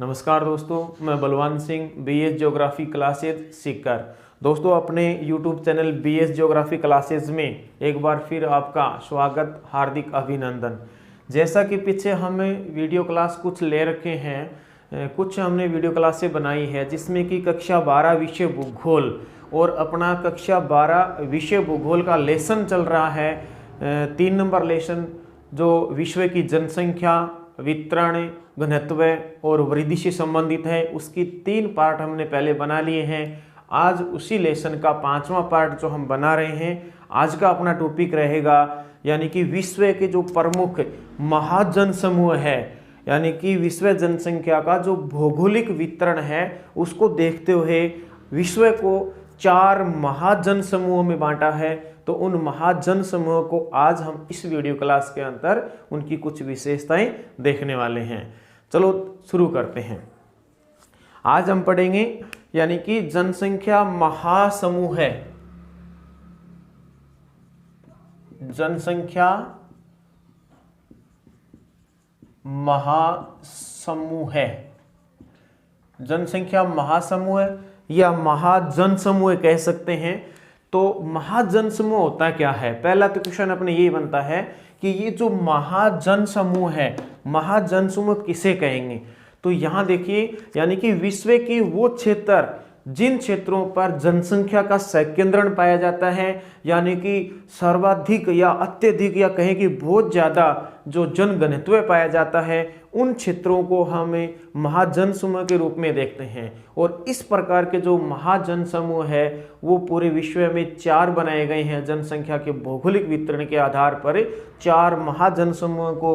नमस्कार दोस्तों, मैं Balwan Singh BS geography classes सीखकर। दोस्तों, अपने YouTube channel BS geography classes में एक बार फिर आपका स्वागत, हार्दिक अभिनंदन। जैसा कि पीछे हमें वीडियो क्लास कुछ ले रखे हैं, कुछ हमने वीडियो क्लासें बनाई है जिसमें कि कक्षा 12 विषय भूगोल और अपना कक्षा 12 विषय भूगोल का लेसन चल रहा है। 3 नंबर लेसन जो विश्व की जनसंख्या, वितरण, घनत्व और वृद्धि से संबंधित है, उसकी 3 पार्ट हमने पहले बना लिए हैं। आज उसी लेसन का 5वां पार्ट जो हम बना रहे हैं, आज का अपना टॉपिक रहेगा यानी कि विश्व के जो प्रमुख महाजन समूह है, यानी कि विश्व जनसंख्या का जो भौगोलिक वितरण है उसको देखते हुए विश्व को 4 महाजन समूहों में बांटा है। तो उन महाजन समूहों को आज हम इस वीडियो क्लास के अंदर उनकी कुछ विशेषताएं देखने वाले हैं। चलो शुरू करते हैं। आज हम पढ़ेंगे यानी कि जनसंख्या महासमूह है। जनसंख्या महासमूह है, जनसंख्या महासमूह या महाजन समूह कह सकते हैं। तो महाजन समूह होता क्या है? पहला तो क्वेश्चन अपने ये बनता है कि ये जो महाजन समूह है, महाजन समूह किसे कहेंगे? तो यहां देखिए, यानी कि विश्व की वो क्षेत्र जिन क्षेत्रों पर जनसंख्या का संकेंद्रण पाया जाता है, यानी कि सर्वाधिक या अत्यधिक या कहें कि बहुत ज़्यादा जो जनघनत्व पाया जाता है, उन क्षेत्रों को हमें महाजन समूह के रूप में देखते हैं। और इस प्रकार के जो महाजन समूह है वो पूरे विश्व में 4 बनाए गए हैं। जनसंख्या के भौगोलिक वितरण के आधार पर 4 महाजन समूह को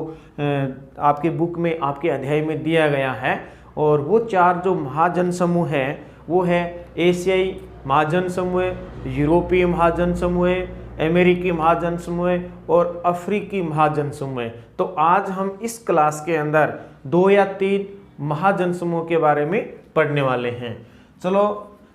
आपके बुक में, आपके अध्याय में दिया गया है। और वो 4 जो महाजन समूह है वो है एशियाई महाजन समूह, यूरोपीय महाजन समूह, अमेरिकी महाजन समूह और अफ्रीकी महाजन समूह। तो आज हम इस क्लास के अंदर 2 या 3 महाजन समूह के बारे में पढ़ने वाले हैं। चलो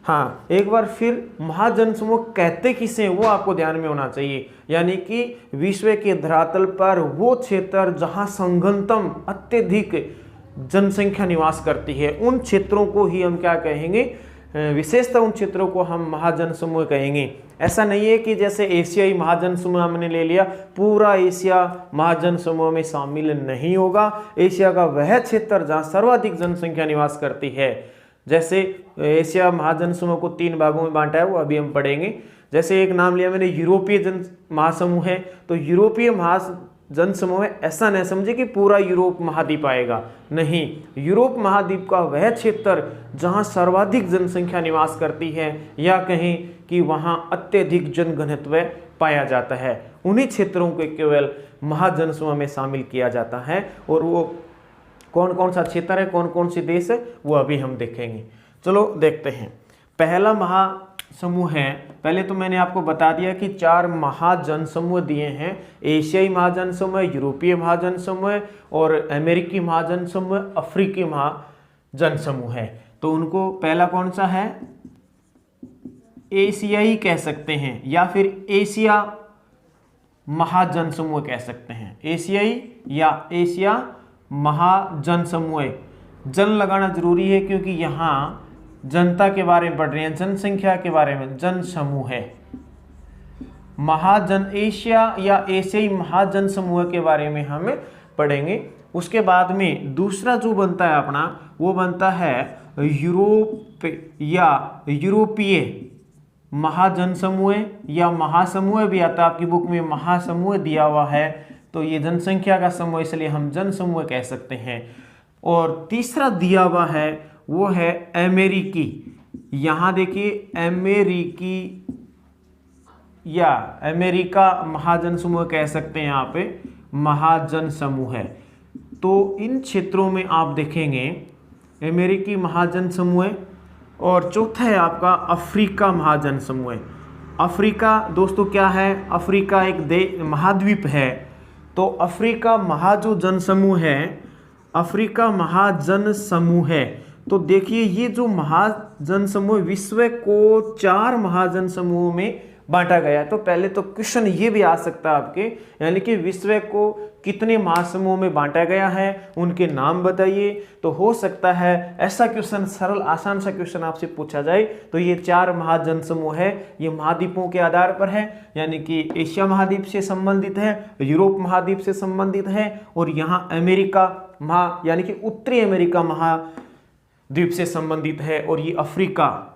हाँ, एक बार फिर महाजन समूह कहते किसे वो आपको ध्यान में होना चाहिए। यानी कि विश्व के धरातल पर वो क्षेत्र जहाँ संघनतम अत्यधिक जनसंख्या निवास करती है, उन क्षेत्रों को ही हम क्या कहेंगे? विशेषतः उन क्षेत्रों को हम महाजन समूह कहेंगे। ऐसा नहीं है कि जैसे एशियाई महाजन समूह हमने ले लिया, पूरा एशिया महाजन समूह में शामिल नहीं होगा। एशिया का वह क्षेत्र जहाँ सर्वाधिक जनसंख्या निवास करती है। जैसे एशिया महाजन समूह को 3 भागों में बांटा है, वो अभी हम पढ़ेंगे। जैसे एक नाम लिया मैंने, यूरोपीय जन महासमूह है। तो यूरोपीय जन समूह है, ऐसा न समझे कि पूरा यूरोप महाद्वीप आएगा, नहीं। यूरोप महाद्वीप का वह क्षेत्र जहां सर्वाधिक जनसंख्या निवास करती है या कहें कि वहां अत्यधिक जनघनत्व पाया जाता है, उन्हीं क्षेत्रों को केवल महाजन समूह में शामिल किया जाता है। और वो कौन कौन सा क्षेत्र है, कौन कौन से देश है, वो अभी हम देखेंगे। चलो देखते हैं। पहला महासमूह है, पहले तो मैंने आपको बता दिया कि 4 महाजन समूह दिए हैं। एशियाई महाजन समूह, यूरोपीय महाजन समूह और अमेरिकी महाजन समूह, अफ्रीकी महाजन समूह है। तो उनको पहला कौन सा है? एशियाई कह सकते हैं या फिर एशिया महाजन समूह कह सकते हैं। एशियाई या एशिया महाजन समूह। जन लगाना जरूरी है क्योंकि यहाँ जनता के बारे में पढ़ रहे हैं, जनसंख्या के बारे में। जन समूह है महाजन, एशिया या एशियाई महाजन समूह के बारे में हम पढ़ेंगे। उसके बाद में दूसरा जो बनता है अपना, वो बनता है यूरोप या यूरोपीय महाजन समूह या महासमूह भी आता है। आपकी बुक में महासमूह दिया हुआ है, तो ये जनसंख्या का समूह, इसलिए हम जन समूह कह सकते हैं। और तीसरा दिया हुआ है वो है अमेरिकी। यहां देखिए, अमेरिकी या अमेरिका महाजन समूह कह सकते हैं, यहाँ पे महाजन समूह है। तो इन क्षेत्रों में आप देखेंगे अमेरिकी महाजन समूह। और चौथा है आपका अफ्रीका महाजन समूह। अफ्रीका दोस्तों क्या है? अफ्रीका एक महाद्वीप है। तो अफ्रीका महाजन समूह है, अफ्रीका महाजन समूह है। तो देखिए, ये जो महाजन समूह विश्व को 4 महाजन समूह में बांटा गया है। तो पहले तो क्वेश्चन ये भी आ सकता है आपके, यानी कि विश्व को कितने महासमूह में बांटा गया है, उनके नाम बताइए। तो हो सकता है ऐसा क्वेश्चन, सरल आसान सा क्वेश्चन आपसे पूछा जाए। तो ये 4 महाजन समूह है, ये महाद्वीपों के आधार पर है, यानी कि एशिया महाद्वीप से संबंधित है, यूरोप महाद्वीप से संबंधित है, और यहाँ अमेरिका यानी कि उत्तरी अमेरिका महाद्वीप से संबंधित है, और ये अफ्रीका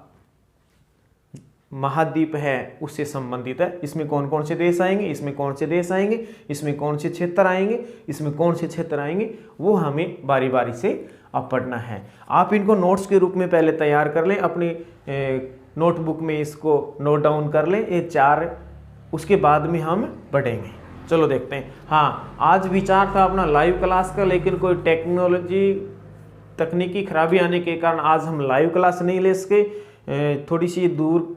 महाद्वीप है उससे संबंधित है। इसमें कौन कौन से देश आएंगे, इसमें कौन से देश आएंगे, इसमें कौन से क्षेत्र आएंगे, इसमें कौन से क्षेत्र आएंगे, वो हमें बारी बारी से अब पढ़ना है। आप इनको नोट्स के रूप में पहले तैयार कर लें, अपनी नोटबुक में इसको नोट डाउन कर लें, ये 4, उसके बाद में हम पढ़ेंगे। चलो देखते हैं। हाँ, आज विचार था अपना लाइव क्लास का, लेकिन कोई तकनीकी खराबी आने के कारण आज हम लाइव क्लास नहीं ले सके। थोड़ी सी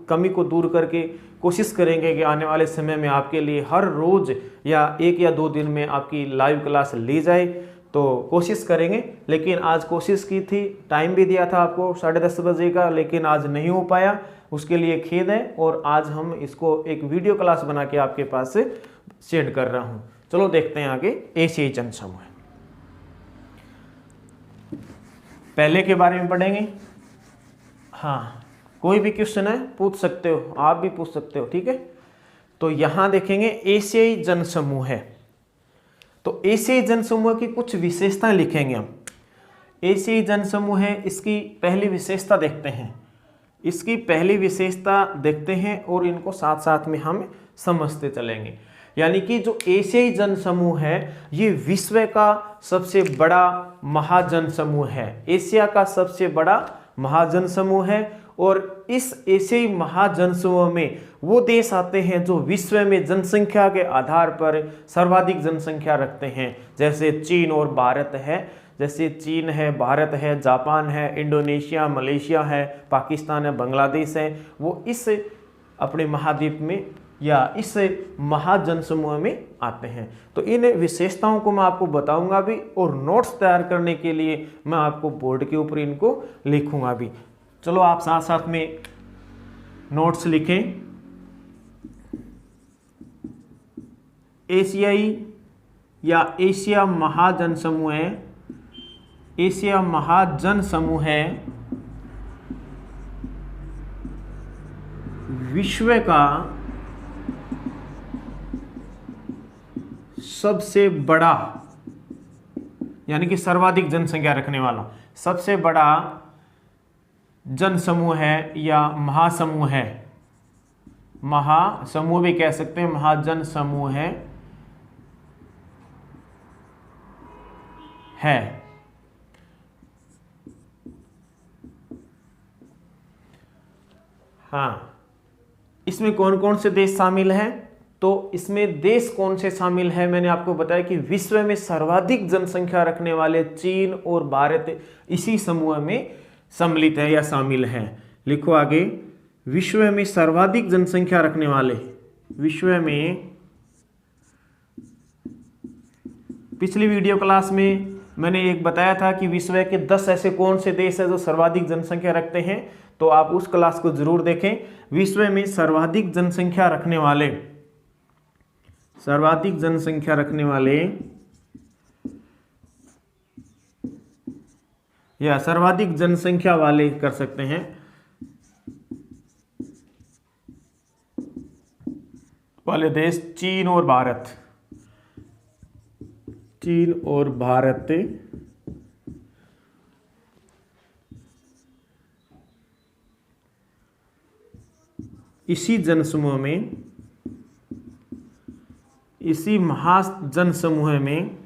कमी को दूर करके कोशिश करेंगे कि आने वाले समय में आपके लिए हर रोज़ या 1 या 2 दिन में आपकी लाइव क्लास ली जाए, तो कोशिश करेंगे। लेकिन आज कोशिश की थी, टाइम भी दिया था आपको 10:30 बजे का, लेकिन आज नहीं हो पाया, उसके लिए खेद है। और आज हम इसको एक वीडियो क्लास बना के आपके पास शेयर कर रहा हूँ। चलो देखते हैं आगे। एशियाई जनसमूह पहले के बारे में पढ़ेंगे। हाँ, कोई भी क्वेश्चन है पूछ सकते हो, आप भी पूछ सकते हो, ठीक है। तो यहां देखेंगे एशियाई जनसमूह है। तो एशियाई जनसमूह की कुछ विशेषताएं लिखेंगे हम। एशियाई जनसमूह है, इसकी पहली विशेषता देखते हैं। इसकी पहली विशेषता देखते हैं और इनको साथ साथ में हम समझते चलेंगे। यानी कि जो एशियाई जनसमूह है, ये विश्व का सबसे बड़ा महाजन समूह है। एशिया का सबसे बड़ा महाजन समूह है, और इस एशियाई महाजन समूह में वो देश आते हैं जो विश्व में जनसंख्या के आधार पर सर्वाधिक जनसंख्या रखते हैं। जैसे चीन और भारत है, जैसे चीन है, भारत है, जापान है, इंडोनेशिया, मलेशिया है, पाकिस्तान है, बांग्लादेश है, वो इस अपने महाद्वीप में या इस महाजन समूह में आते हैं। तो इन विशेषताओं को मैं आपको बताऊंगा भी, और नोट्स तैयार करने के लिए मैं आपको बोर्ड के ऊपर इनको लिखूंगा भी। चलो आप साथ साथ में नोट्स लिखें। एशियाई या एशिया महाजन समूह है, एशिया महाजन समूह है विश्व का सबसे बड़ा, यानी कि सर्वाधिक जनसंख्या रखने वाला सबसे बड़ा जन समूह है या महासमूह है। महासमूह भी कह सकते हैं, महाजन समूह है। हाँ, इसमें कौन कौन से देश शामिल हैं? तो इसमें देश कौन से शामिल है, मैंने आपको बताया कि विश्व में सर्वाधिक जनसंख्या रखने वाले चीन और भारत इसी समूह में सम्मिलित है या शामिल है। लिखो आगे, विश्व में सर्वाधिक जनसंख्या रखने वाले, विश्व में, पिछली वीडियो क्लास में मैंने एक बताया था कि विश्व के 10 ऐसे कौन से देश है जो सर्वाधिक जनसंख्या रखते हैं, तो आप उस क्लास को जरूर देखें। विश्व में सर्वाधिक जनसंख्या रखने वाले, सर्वाधिक जनसंख्या रखने वाले या सर्वाधिक जनसंख्या वाले कर सकते हैं, वाले देश चीन और भारत, चीन और भारत इसी जनसमूह में, इसी महाजन समूह में,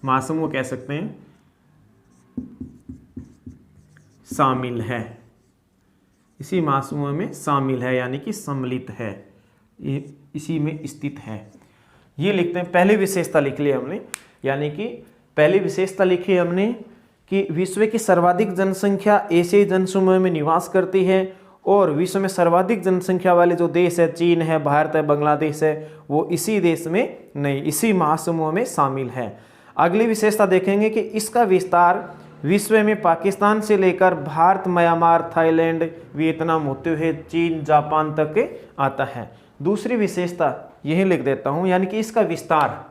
महासमूह कह सकते हैं, शामिल है। इसी महासमूह में शामिल है, यानी कि सम्मिलित है, इसी में स्थित है। ये लिखते हैं, पहली विशेषता लिख ली हमने, यानी कि पहली विशेषता लिखी हमने कि विश्व की सर्वाधिक जनसंख्या एशियाई जनसमूह में निवास करती है, और विश्व में सर्वाधिक जनसंख्या वाले जो देश है, चीन है, भारत है, बांग्लादेश है, वो इसी देश में नहीं, इसी महासमूह में शामिल है। अगली विशेषता देखेंगे कि इसका विस्तार विश्व में पाकिस्तान से लेकर भारत, म्यांमार, थाईलैंड, वियतनाम होते हुए चीन, जापान तक आता है। दूसरी विशेषता यही लिख देता हूं, यानी कि इसका विस्तार,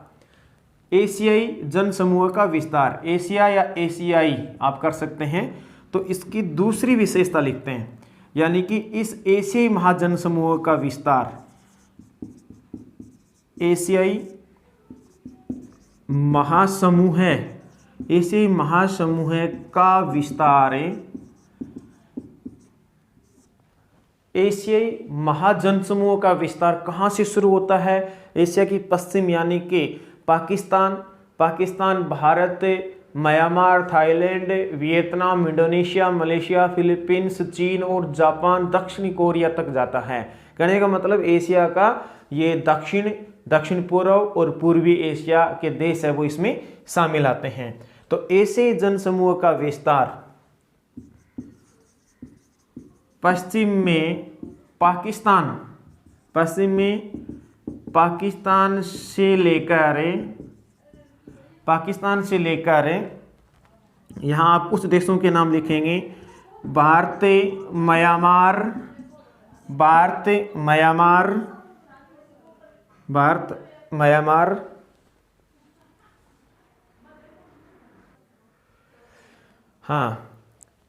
एशियाई जनसमूह का विस्तार, एशिया या एशियाई आप कर सकते हैं। तो इसकी दूसरी विशेषता लिखते हैं, यानी कि इस एशियाई महाजनसमूह का विस्तार, एशियाई महासमूह, एशियाई महासमूह का विस्तार, एशियाई महाजनसमूह का विस्तार कहाँ से शुरू होता है? एशिया की पश्चिम यानी कि Pakistan, Bharat, Myanmar, Thailand, Vietnam, Indonesia, Malaysia, Philippines, चीन और जापान, दक्षिणी कोरिया तक जाता है। कहने का मतलब एशिया का ये दक्षिण पूर्व और पूर्वी एशिया के देश है वो इसमें शामिल आते हैं। तो एशियाई जनसमूह का विस्तार पश्चिम में पाकिस्तान से लेकर यहाँ आप कुछ देशों के नाम लिखेंगे, भारत, म्यांमार, हाँ,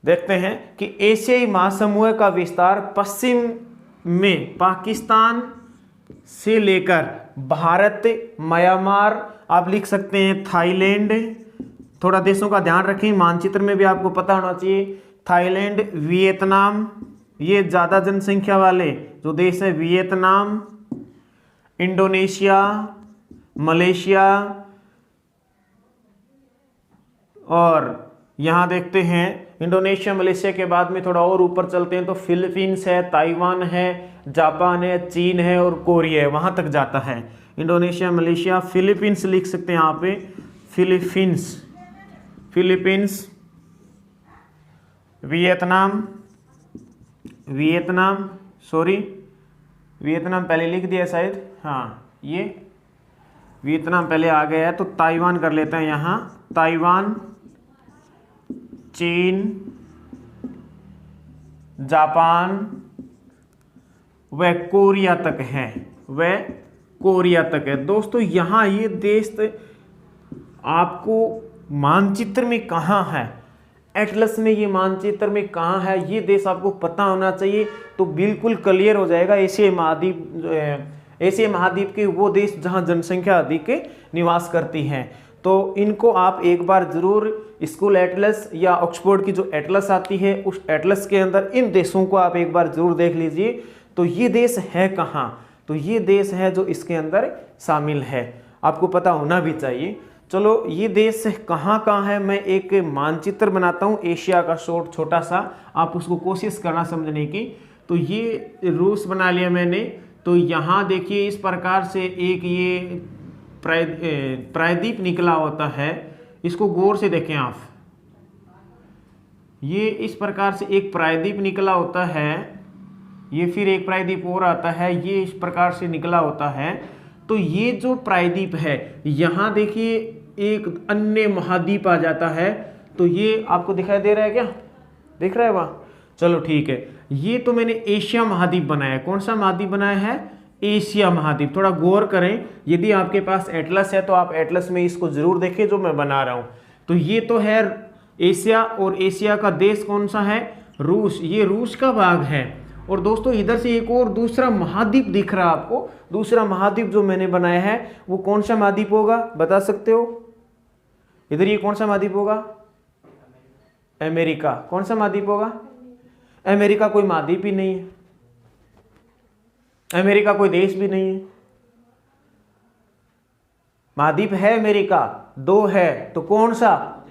देखते हैं कि एशियाई महासमूह का विस्तार पश्चिम में पाकिस्तान से लेकर भारत, म्यांमार, आप लिख सकते हैं थाईलैंड, थोड़ा देशों का ध्यान रखें, मानचित्र में भी आपको पता होना चाहिए, थाईलैंड, वियतनाम, ये ज़्यादा जनसंख्या वाले जो देश है, वियतनाम, इंडोनेशिया, मलेशिया, और यहाँ देखते हैं इंडोनेशिया, मलेशिया के बाद में थोड़ा और ऊपर चलते हैं तो फिलीपींस है, ताइवान है, जापान है, चीन है और कोरिया है, वहाँ तक जाता है। इंडोनेशिया, मलेशिया, फिलीपींस लिख सकते हैं यहाँ पे, फिलीपींस, वियतनाम पहले लिख दिया शायद, हाँ, ये वियतनाम पहले आ गया है, तो ताइवान कर लेते हैं यहाँ, ताइवान, चीन, जापान, व कोरिया तक है। दोस्तों यहाँ ये देश आपको मानचित्र में कहाँ है, एटलस में ये मानचित्र में कहाँ है, ये देश आपको पता होना चाहिए, तो बिल्कुल क्लियर हो जाएगा। एशिया महाद्वीप के वो देश जहाँ जनसंख्या अधिक निवास करती हैं, तो इनको आप एक बार जरूर स्कूल एटलस या ऑक्सफोर्ड की जो एटलस आती है उस एटलस के अंदर इन देशों को आप एक बार जरूर देख लीजिए। तो ये देश है कहाँ, तो ये देश है जो इसके अंदर शामिल है, आपको पता होना भी चाहिए। चलो ये देश कहाँ कहाँ है, मैं एक मानचित्र बनाता हूँ एशिया का छोटा सा, आप उसको कोशिश करना समझने की। तो ये रूस बना लिया मैंने, तो यहाँ देखिए इस प्रकार से एक ये प्रायद्वीप निकला होता है, इसको गौर से देखें आप, ये इस प्रकार से एक प्रायद्वीप निकला होता है, ये फिर एक प्रायद्वीप और आता है, ये इस प्रकार से निकला होता है। तो ये जो प्रायद्वीप है, यहाँ देखिए एक अन्य महाद्वीप आ जाता है, तो ये आपको दिखाई दे रहा है क्या, दिख रहा है वहाँ? चलो ठीक है, ये तो मैंने एशिया महाद्वीप बनाया है। कौन सा महाद्वीप बनाया है? एशिया महाद्वीप। थोड़ा गौर करें, यदि आपके पास एटलस है तो आप एटलस में इसको जरूर देखें जो मैं बना रहा हूँ। तो ये तो है एशिया, और एशिया का देश कौन सा है? रूस, ये रूस का भाग है। और दोस्तों इधर से एक और दूसरा महाद्वीप दिख रहा है आपको, दूसरा महाद्वीप जो मैंने बनाया है वो कौन सा महाद्वीप होगा, बता सकते हो? इधर ये कौन सा महाद्वीप होगा? अमेरिका। कौन सा महाद्वीप होगा? अमेरिका कोई महाद्वीप ही नहीं है, अमेरिका कोई देश भी नहीं है। महाद्वीप है अमेरिका, दो है, तो कौन सा?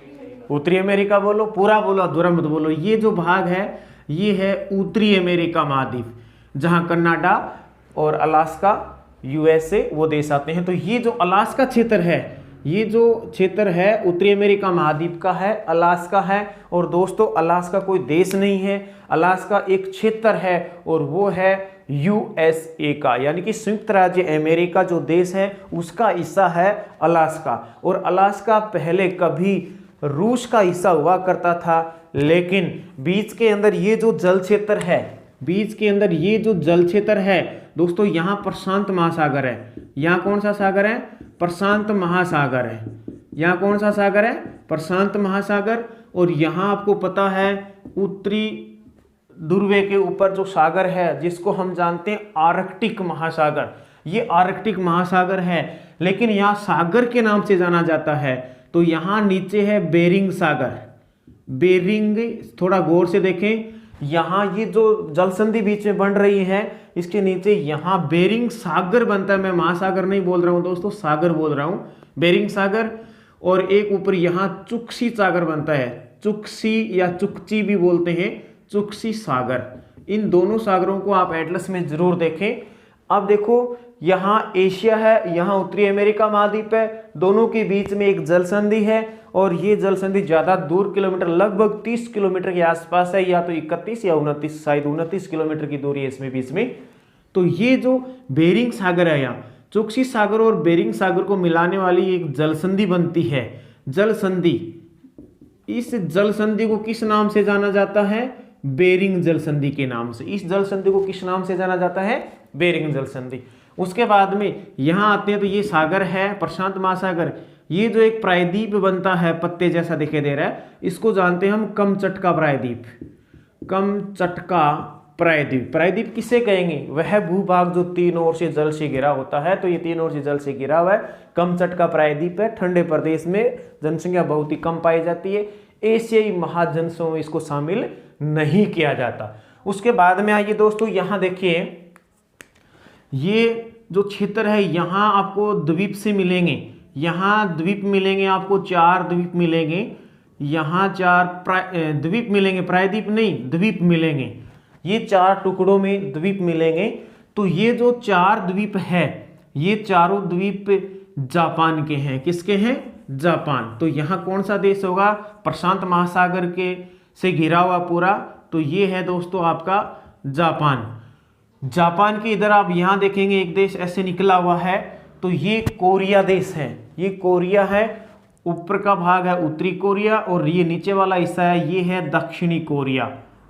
उत्तरी अमेरिका बोलो, पूरा बोलो, अधूरा मत बोलो। ये जो भाग है ये है उत्तरी अमेरिका महाद्वीप, जहां कनाडा और अलास्का, यूएसए वो देश आते हैं। तो ये जो अलास्का क्षेत्र है, ये जो क्षेत्र है उत्तरी अमेरिका महाद्वीप का है, अलास्का है। और दोस्तों अलास्का कोई देश नहीं है, अलास्का एक क्षेत्र है, और वो है यूएसए का, यानी कि संयुक्त राज्य अमेरिका जो देश है उसका हिस्सा है अलास्का। और अलास्का पहले कभी रूस का हिस्सा हुआ करता था, लेकिन बीच के अंदर ये जो जल क्षेत्र है, बीच के अंदर ये जो जल क्षेत्र है दोस्तों, यहाँ प्रशांत महासागर है। यहाँ कौन सा सागर है? प्रशांत महासागर है। यहाँ कौन सा सागर है? प्रशांत महासागर। और यहाँ आपको पता है उत्तरी ध्रुव के ऊपर जो सागर है जिसको हम जानते हैं आर्कटिक महासागर, ये आर्कटिक महासागर है, लेकिन यहाँ सागर के नाम से जाना जाता है। तो यहाँ नीचे है बेरिंग सागर, बेरिंग, थोड़ा गौर से देखें, यहाँ ये जो जल संधि बीच में बन रही है इसके नीचे यहाँ बेरिंग सागर बनता है। मैं महासागर नहीं बोल रहा हूँ दोस्तों, सागर बोल रहा हूँ, बेरिंग सागर। और एक ऊपर यहाँ चुक्सी सागर बनता है, चुक्सी या चुकची भी बोलते हैं, चुक्सी सागर। इन दोनों सागरों को आप एटलस में जरूर देखें। अब देखो यहाँ एशिया है, यहाँ उत्तरी अमेरिका महाद्वीप है, दोनों के बीच में एक जल संधि है और ये जल संधि ज्यादा दूर किलोमीटर, लगभग 30 किलोमीटर के आसपास है, या तो 31 या 29, शायद 29 किलोमीटर की दूरी है इसमें बीच में। तो ये जो बेरिंग सागर है, यहाँ चुक्सी सागर और बेरिंग सागर को मिलाने वाली एक जल संधि बनती है, जल संधि। इस जल संधि को किस नाम से जाना जाता है? बेरिंग जल संधि के नाम से। इस जल संधि को किस नाम से जाना जाता है? बेरिंग जल संधि। उसके बाद में यहाँ आते हैं तो ये सागर है प्रशांत महासागर, ये जो एक प्रायद्वीप बनता है पत्ते जैसा दिखाई दे रहा है, इसको जानते हैं हम कमचटका प्रायद्वीप। कमचटका प्रायद्वीप, प्रायद्वीप किसे कहेंगे? वह भूभाग जो तीन ओर से जल से घिरा होता है, तो ये तीन ओर से जल से घिरा हुआ है, कमचटका प्रायद्वीप है। ठंडे प्रदेश में जनसंख्या बहुत ही कम पाई जाती है, एशियाई महाजनसमूह में इसको शामिल नहीं किया जाता। उसके बाद में आइए दोस्तों, यहाँ देखिए ये जो क्षेत्र है यहाँ आपको द्वीप से मिलेंगे, यहाँ द्वीप मिलेंगे आपको, 4 द्वीप मिलेंगे, यहाँ 4 द्वीप मिलेंगे, प्रायद्वीप नहीं द्वीप मिलेंगे, ये 4 टुकड़ों में द्वीप मिलेंगे। तो ये जो 4 द्वीप है, ये चारों द्वीप जापान के हैं। किसके हैं? जापान। तो यहाँ कौन सा देश होगा? प्रशांत महासागर के से घिरा हुआ पूरा, तो ये है दोस्तों आपका जापान। जापान के इधर आप यहाँ देखेंगे एक देश ऐसे निकला हुआ है, तो ये कोरिया देश है, ये कोरिया है, ऊपर का भाग है उत्तरी कोरिया और ये नीचे वाला हिस्सा है ये है दक्षिणी कोरिया।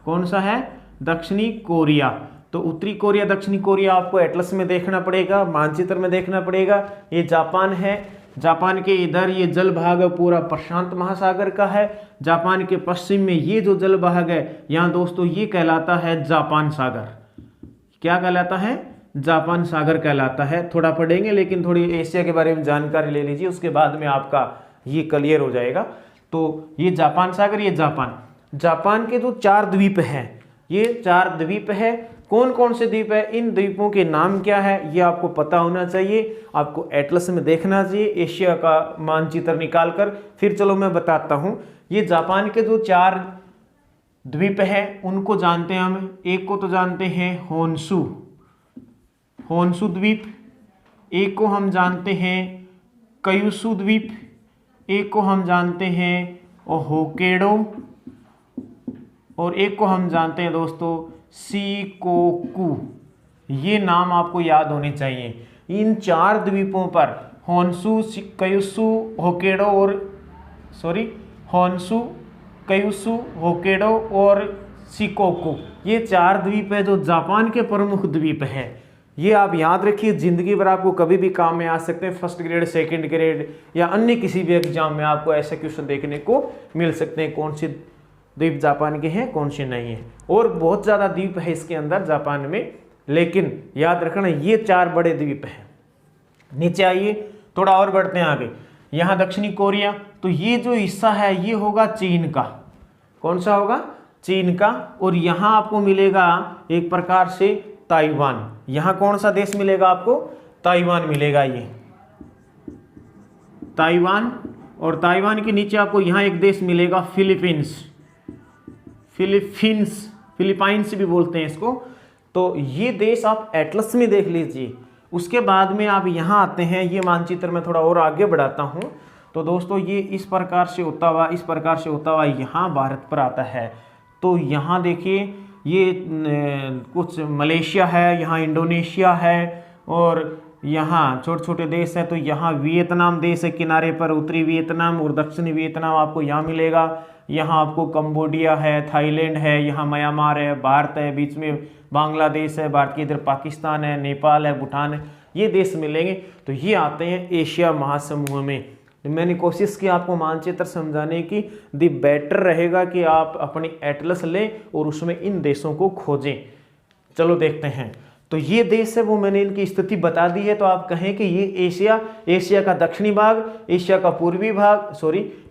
कौन सा है? दक्षिणी कोरिया। तो उत्तरी कोरिया दक्षिणी कोरिया आपको एटलस में देखना पड़ेगा, मानचित्र में देखना पड़ेगा। ये जापान है, जापान के इधर ये जल भाग पूरा प्रशांत महासागर का है। जापान के पश्चिम में ये जो जल भाग है यहाँ दोस्तों ये कहलाता है जापान सागर। क्या कहलाता है? जापान सागर कहलाता है। थोड़ा पढ़ेंगे लेकिन थोड़ी एशिया के बारे में जानकारी ले लीजिए, उसके बाद में आपका ये क्लियर हो जाएगा। तो ये जापान सागर, ये जापान के जो 4 द्वीप हैं, ये 4 द्वीप है। कौन कौन से द्वीप है, इन द्वीपों के नाम क्या है, ये आपको पता होना चाहिए, आपको एटलस में देखना चाहिए एशिया का मानचित्र निकाल कर। फिर चलो मैं बताता हूँ। ये जापान के जो 4 द्वीप है उनको जानते हैं हम। एक को तो जानते हैं होन्शु, होन्शु द्वीप, एक को हम जानते हैं क्यूशु द्वीप, एक को हम जानते हैं होक्काइडो, और एक को हम जानते हैं दोस्तों शिकोकू। ये नाम आपको याद होने चाहिए। इन 4 द्वीपों पर होन्शु, क्यूशु, होक्काइडो और होन्शु, क्यूशु, होक्काइडो और शिकोकू, ये 4 द्वीप है जो जापान के प्रमुख द्वीप हैं। ये आप याद रखिए, जिंदगी भर आपको कभी भी काम में आ सकते हैं। फर्स्ट ग्रेड, सेकंड ग्रेड या अन्य किसी भी एग्जाम में आपको ऐसे क्वेश्चन देखने को मिल सकते हैं, कौन से द्वीप जापान के हैं, कौन से नहीं हैं। और बहुत ज़्यादा द्वीप है इसके अंदर जापान में, लेकिन याद रखना ये 4 बड़े द्वीप हैं। नीचे आइए, थोड़ा और बढ़ते हैं आगे। यहाँ दक्षिणी कोरिया, तो ये जो हिस्सा है ये होगा चीन का। कौन सा होगा? चीन का। और यहाँ आपको मिलेगा एक प्रकार से ताइवान। यहाँ कौन सा देश मिलेगा आपको? ताइवान मिलेगा, ये ताइवान। और ताइवान के नीचे आपको यहाँ एक देश मिलेगा फिलीपींस, फिलीपाइंस भी बोलते हैं इसको। तो ये देश आप एटलस में देख लीजिए। उसके बाद में आप यहाँ आते हैं, ये मानचित्र में थोड़ा और आगे बढ़ाता हूँ। तो दोस्तों ये इस प्रकार से होता हुआ, इस प्रकार से होता हुआ यहाँ भारत पर आता है। तो यहाँ देखिए ये कुछ मलेशिया है, यहाँ इंडोनेशिया है, और यहाँ छोटे छोटे देश हैं, तो यहाँ वियतनाम देश है किनारे पर, उत्तरी वियतनाम और दक्षिणी वियतनाम आपको यहाँ मिलेगा। यहाँ आपको कंबोडिया है, थाईलैंड है, यहाँ म्यांमार है, भारत है, बीच में बांग्लादेश है, भारत के इधर पाकिस्तान है, नेपाल है, भूटान है, ये देश मिलेंगे। तो ये आते हैं एशिया महासमूह में। मैंने कोशिश की आपको मानचित्र समझाने की, दी बेटर रहेगा कि आप अपनी एटलस लें और उसमें इन देशों को खोजें। चलो देखते हैं। तो ये देश है वो मैंने इनकी स्थिति बता दी है। तो आप कहें कि ये एशिया का दक्षिणी भाग, एशिया का पूर्वी भाग,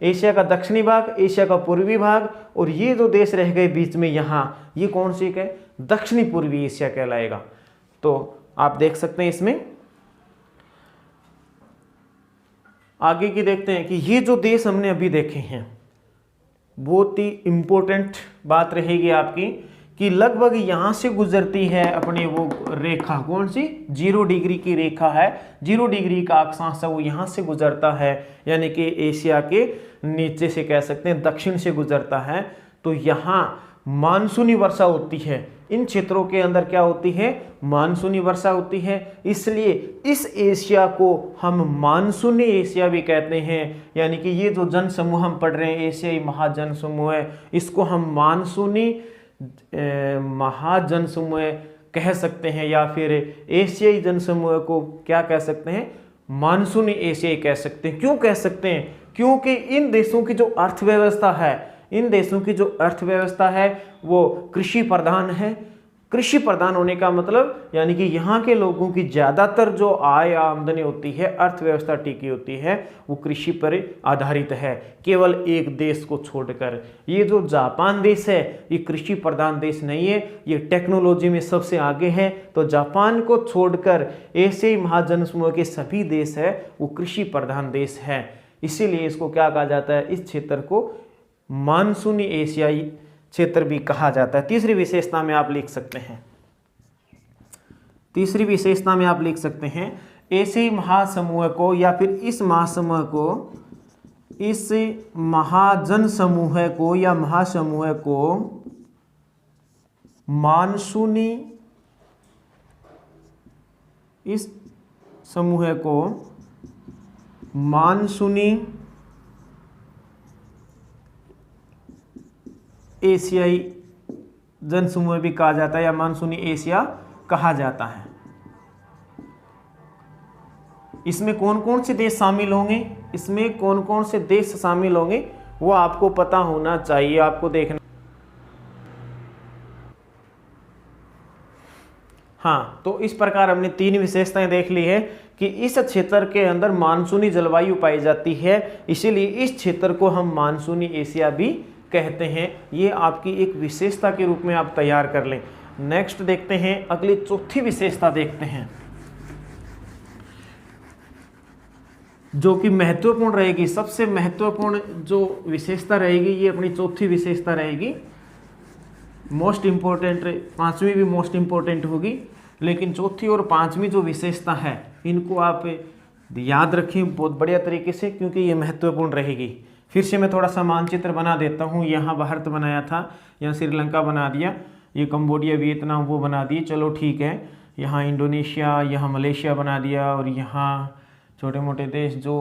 एशिया का दक्षिणी भाग, एशिया का पूर्वी भाग, और ये जो देश रह गए बीच में यहाँ, ये कौन सी है? दक्षिणी पूर्वी एशिया कहलाएगा। तो आप देख सकते हैं इसमें आगे की देखते हैं कि ये जो देश हमने अभी देखे हैं, बहुत ही इंपॉर्टेंट बात रहेगी आपकी कि लगभग यहाँ से गुजरती है अपने वो रेखा, कौन सी? 0 डिग्री की रेखा है, 0 डिग्री का अक्षांश है वो यहाँ से गुजरता है, यानी कि एशिया के नीचे से कह सकते हैं, दक्षिण से गुजरता है। तो यहाँ मानसूनी वर्षा होती है, इन क्षेत्रों के अंदर क्या होती है? मानसूनी वर्षा होती है। इसलिए इस एशिया को हम मानसूनी एशिया भी कहते हैं, यानी कि ये जो जन समूह हम पढ़ रहे हैं, एशियाई महाजन समूह है, इसको हम मानसूनी महाजन समूह कह सकते हैं, या फिर एशियाई जन समूह को क्या कह सकते हैं? मानसूनी एशियाई कह सकते हैं। क्यों कह सकते हैं? क्योंकि इन देशों की जो अर्थव्यवस्था है, इन देशों की जो अर्थव्यवस्था है वो कृषि प्रधान है। कृषि प्रधान होने का मतलब यानी कि यहाँ के लोगों की ज़्यादातर जो आय आमदनी होती है, अर्थव्यवस्था टिकी होती है, वो कृषि पर आधारित है, केवल एक देश को छोड़कर। ये जो जापान देश है ये कृषि प्रधान देश नहीं है, ये टेक्नोलॉजी में सबसे आगे है। तो जापान को छोड़कर एशियाई महाजन समूह के सभी देश है वो कृषि प्रधान देश है। इसीलिए इसको क्या कहा जाता है? इस क्षेत्र को मानसूनी एशियाई क्षेत्र भी कहा जाता है। तीसरी विशेषता में आप लिख सकते हैं, तीसरी विशेषता में आप लिख सकते हैं एशियाई महासमूह को, या फिर इस महासमूह को, इस महाजन समूह को या महासमूह को मानसूनी, इस समूह को मानसूनी एशियाई जन समूह भी कहा जाता है, या मानसूनी एशिया कहा जाता है। इसमें कौन कौन से देश शामिल होंगे, इसमें कौन कौन से देश शामिल होंगे वो आपको पता होना चाहिए, आपको देखना। हाँ, तो इस प्रकार हमने 3 विशेषताएं देख ली है कि इस क्षेत्र के अंदर मानसूनी जलवायु पाई जाती है, इसीलिए इस क्षेत्र को हम मानसूनी एशिया भी कहते हैं। ये आपकी एक विशेषता के रूप में आप तैयार कर लें। नेक्स्ट देखते हैं, अगली चौथी विशेषता देखते हैं जो कि महत्वपूर्ण रहेगी। सबसे महत्वपूर्ण जो विशेषता रहेगी ये अपनी चौथी विशेषता रहेगी, मोस्ट इंपॉर्टेंट। 5वीं भी मोस्ट इंपॉर्टेंट होगी, लेकिन चौथी और 5वीं जो विशेषता है इनको आप याद रखें बहुत बढ़िया तरीके से, क्योंकि ये महत्वपूर्ण रहेगी। फिर से मैं थोड़ा सा मानचित्र बना देता हूँ। यहाँ भारत बनाया था, यहाँ श्रीलंका बना दिया, ये कंबोडिया वियतनाम वो बना दिए, चलो ठीक है। यहाँ इंडोनेशिया, यहाँ मलेशिया बना दिया, और यहाँ छोटे मोटे देश जो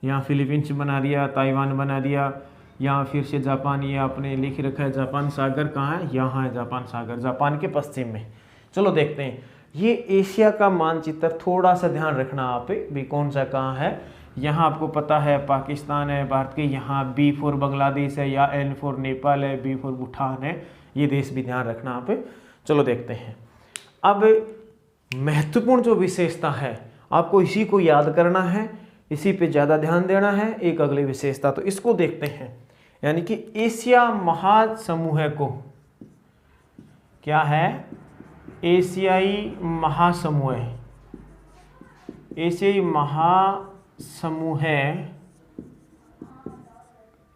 यहाँ फिलीपींस बना दिया, ताइवान बना दिया, यहाँ फिर से जापान, ये आपने लिख रखा है जापान सागर कहाँ है? यहाँ है जापान सागर, जापान के पश्चिम में। चलो देखते हैं ये एशिया का मानचित्र, थोड़ा सा ध्यान रखना आप भी कौन सा कहाँ है। यहाँ आपको पता है पाकिस्तान है भारत के, यहाँ B फॉर बांग्लादेश है, या N फॉर नेपाल है, B फॉर भूटान है, ये देश भी ध्यान रखना आप। चलो देखते हैं अब महत्वपूर्ण जो विशेषता है, आपको इसी को याद करना है, इसी पे ज़्यादा ध्यान देना है। एक अगली विशेषता तो इसको देखते हैं, यानी कि एशिया महासमूह को क्या है? एशियाई महासमूह, एशियाई महासमूह,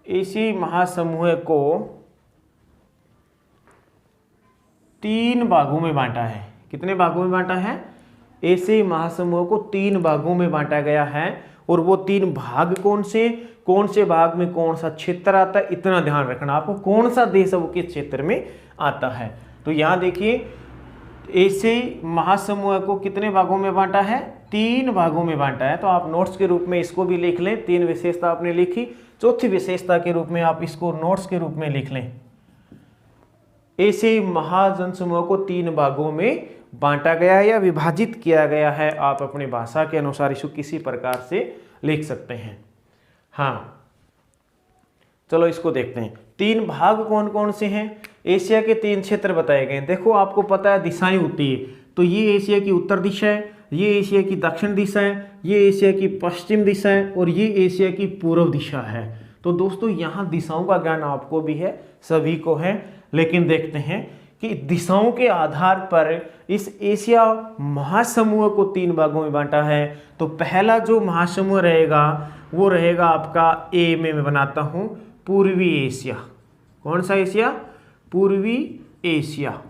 एशियाई महासमूह को 3 भागों में बांटा है। कितने भागों में बांटा है? एशियाई महासमूह को 3 भागों में बांटा गया है, और वो 3 भाग कौन से भाग में कौन सा क्षेत्र आता है, इतना ध्यान रखना आपको, कौन सा देश है वो किस क्षेत्र में आता है। तो यहाँ देखिए एशियाई महासमूह को कितने भागों में बांटा है? 3 भागों में बांटा है। तो आप नोट्स के रूप में इसको भी लिख लें। 3 विशेषता आपने लिखी, चौथी विशेषता के रूप में आप इसको नोट्स के रूप में लिख लें। एशियाई महाजनसमूह को 3 भागों में बांटा गया है या विभाजित किया गया है। आप अपनी भाषा के अनुसार इसको किसी प्रकार से लिख सकते हैं। हाँ, चलो इसको देखते हैं। 3 भाग कौन कौन से हैं? एशिया के 3 क्षेत्र बताए गए हैं। देखो, आपको पता है दिशाएं होती है, तो ये एशिया की उत्तर दिशा है, ये एशिया की दक्षिण दिशा है, ये एशिया की पश्चिम दिशा है और ये एशिया की पूर्व दिशा है। तो दोस्तों, यहाँ दिशाओं का ज्ञान आपको भी है, सभी को है। लेकिन देखते हैं कि दिशाओं के आधार पर इस एशिया महासमूह को 3 भागों में बांटा है। तो पहला जो महासमूह रहेगा वो रहेगा आपका ए में मैं बनाता हूँ, पूर्वी एशिया। कौन सा एशिया? पूर्वी एशिया।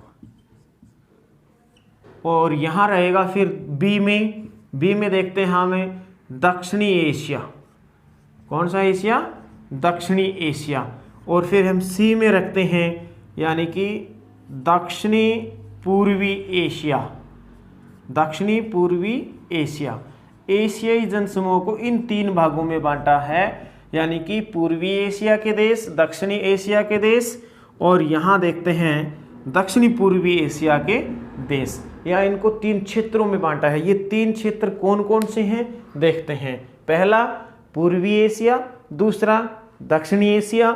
और यहाँ रहेगा फिर बी में देखते हैं हमें दक्षिणी एशिया। कौन सा एशिया? दक्षिणी एशिया। और फिर हम सी में रखते हैं यानी कि दक्षिणी पूर्वी एशिया। दक्षिणी पूर्वी एशिया। एशियाई जनसमूह को इन 3 भागों में बांटा है, यानी कि पूर्वी एशिया के देश, दक्षिणी एशिया के देश और यहाँ देखते हैं दक्षिणी पूर्वी एशिया के देश, या इनको 3 क्षेत्रों में बांटा है। ये 3 क्षेत्र कौन कौन से हैं देखते हैं। पहला पूर्वी एशिया, दूसरा दक्षिणी एशिया,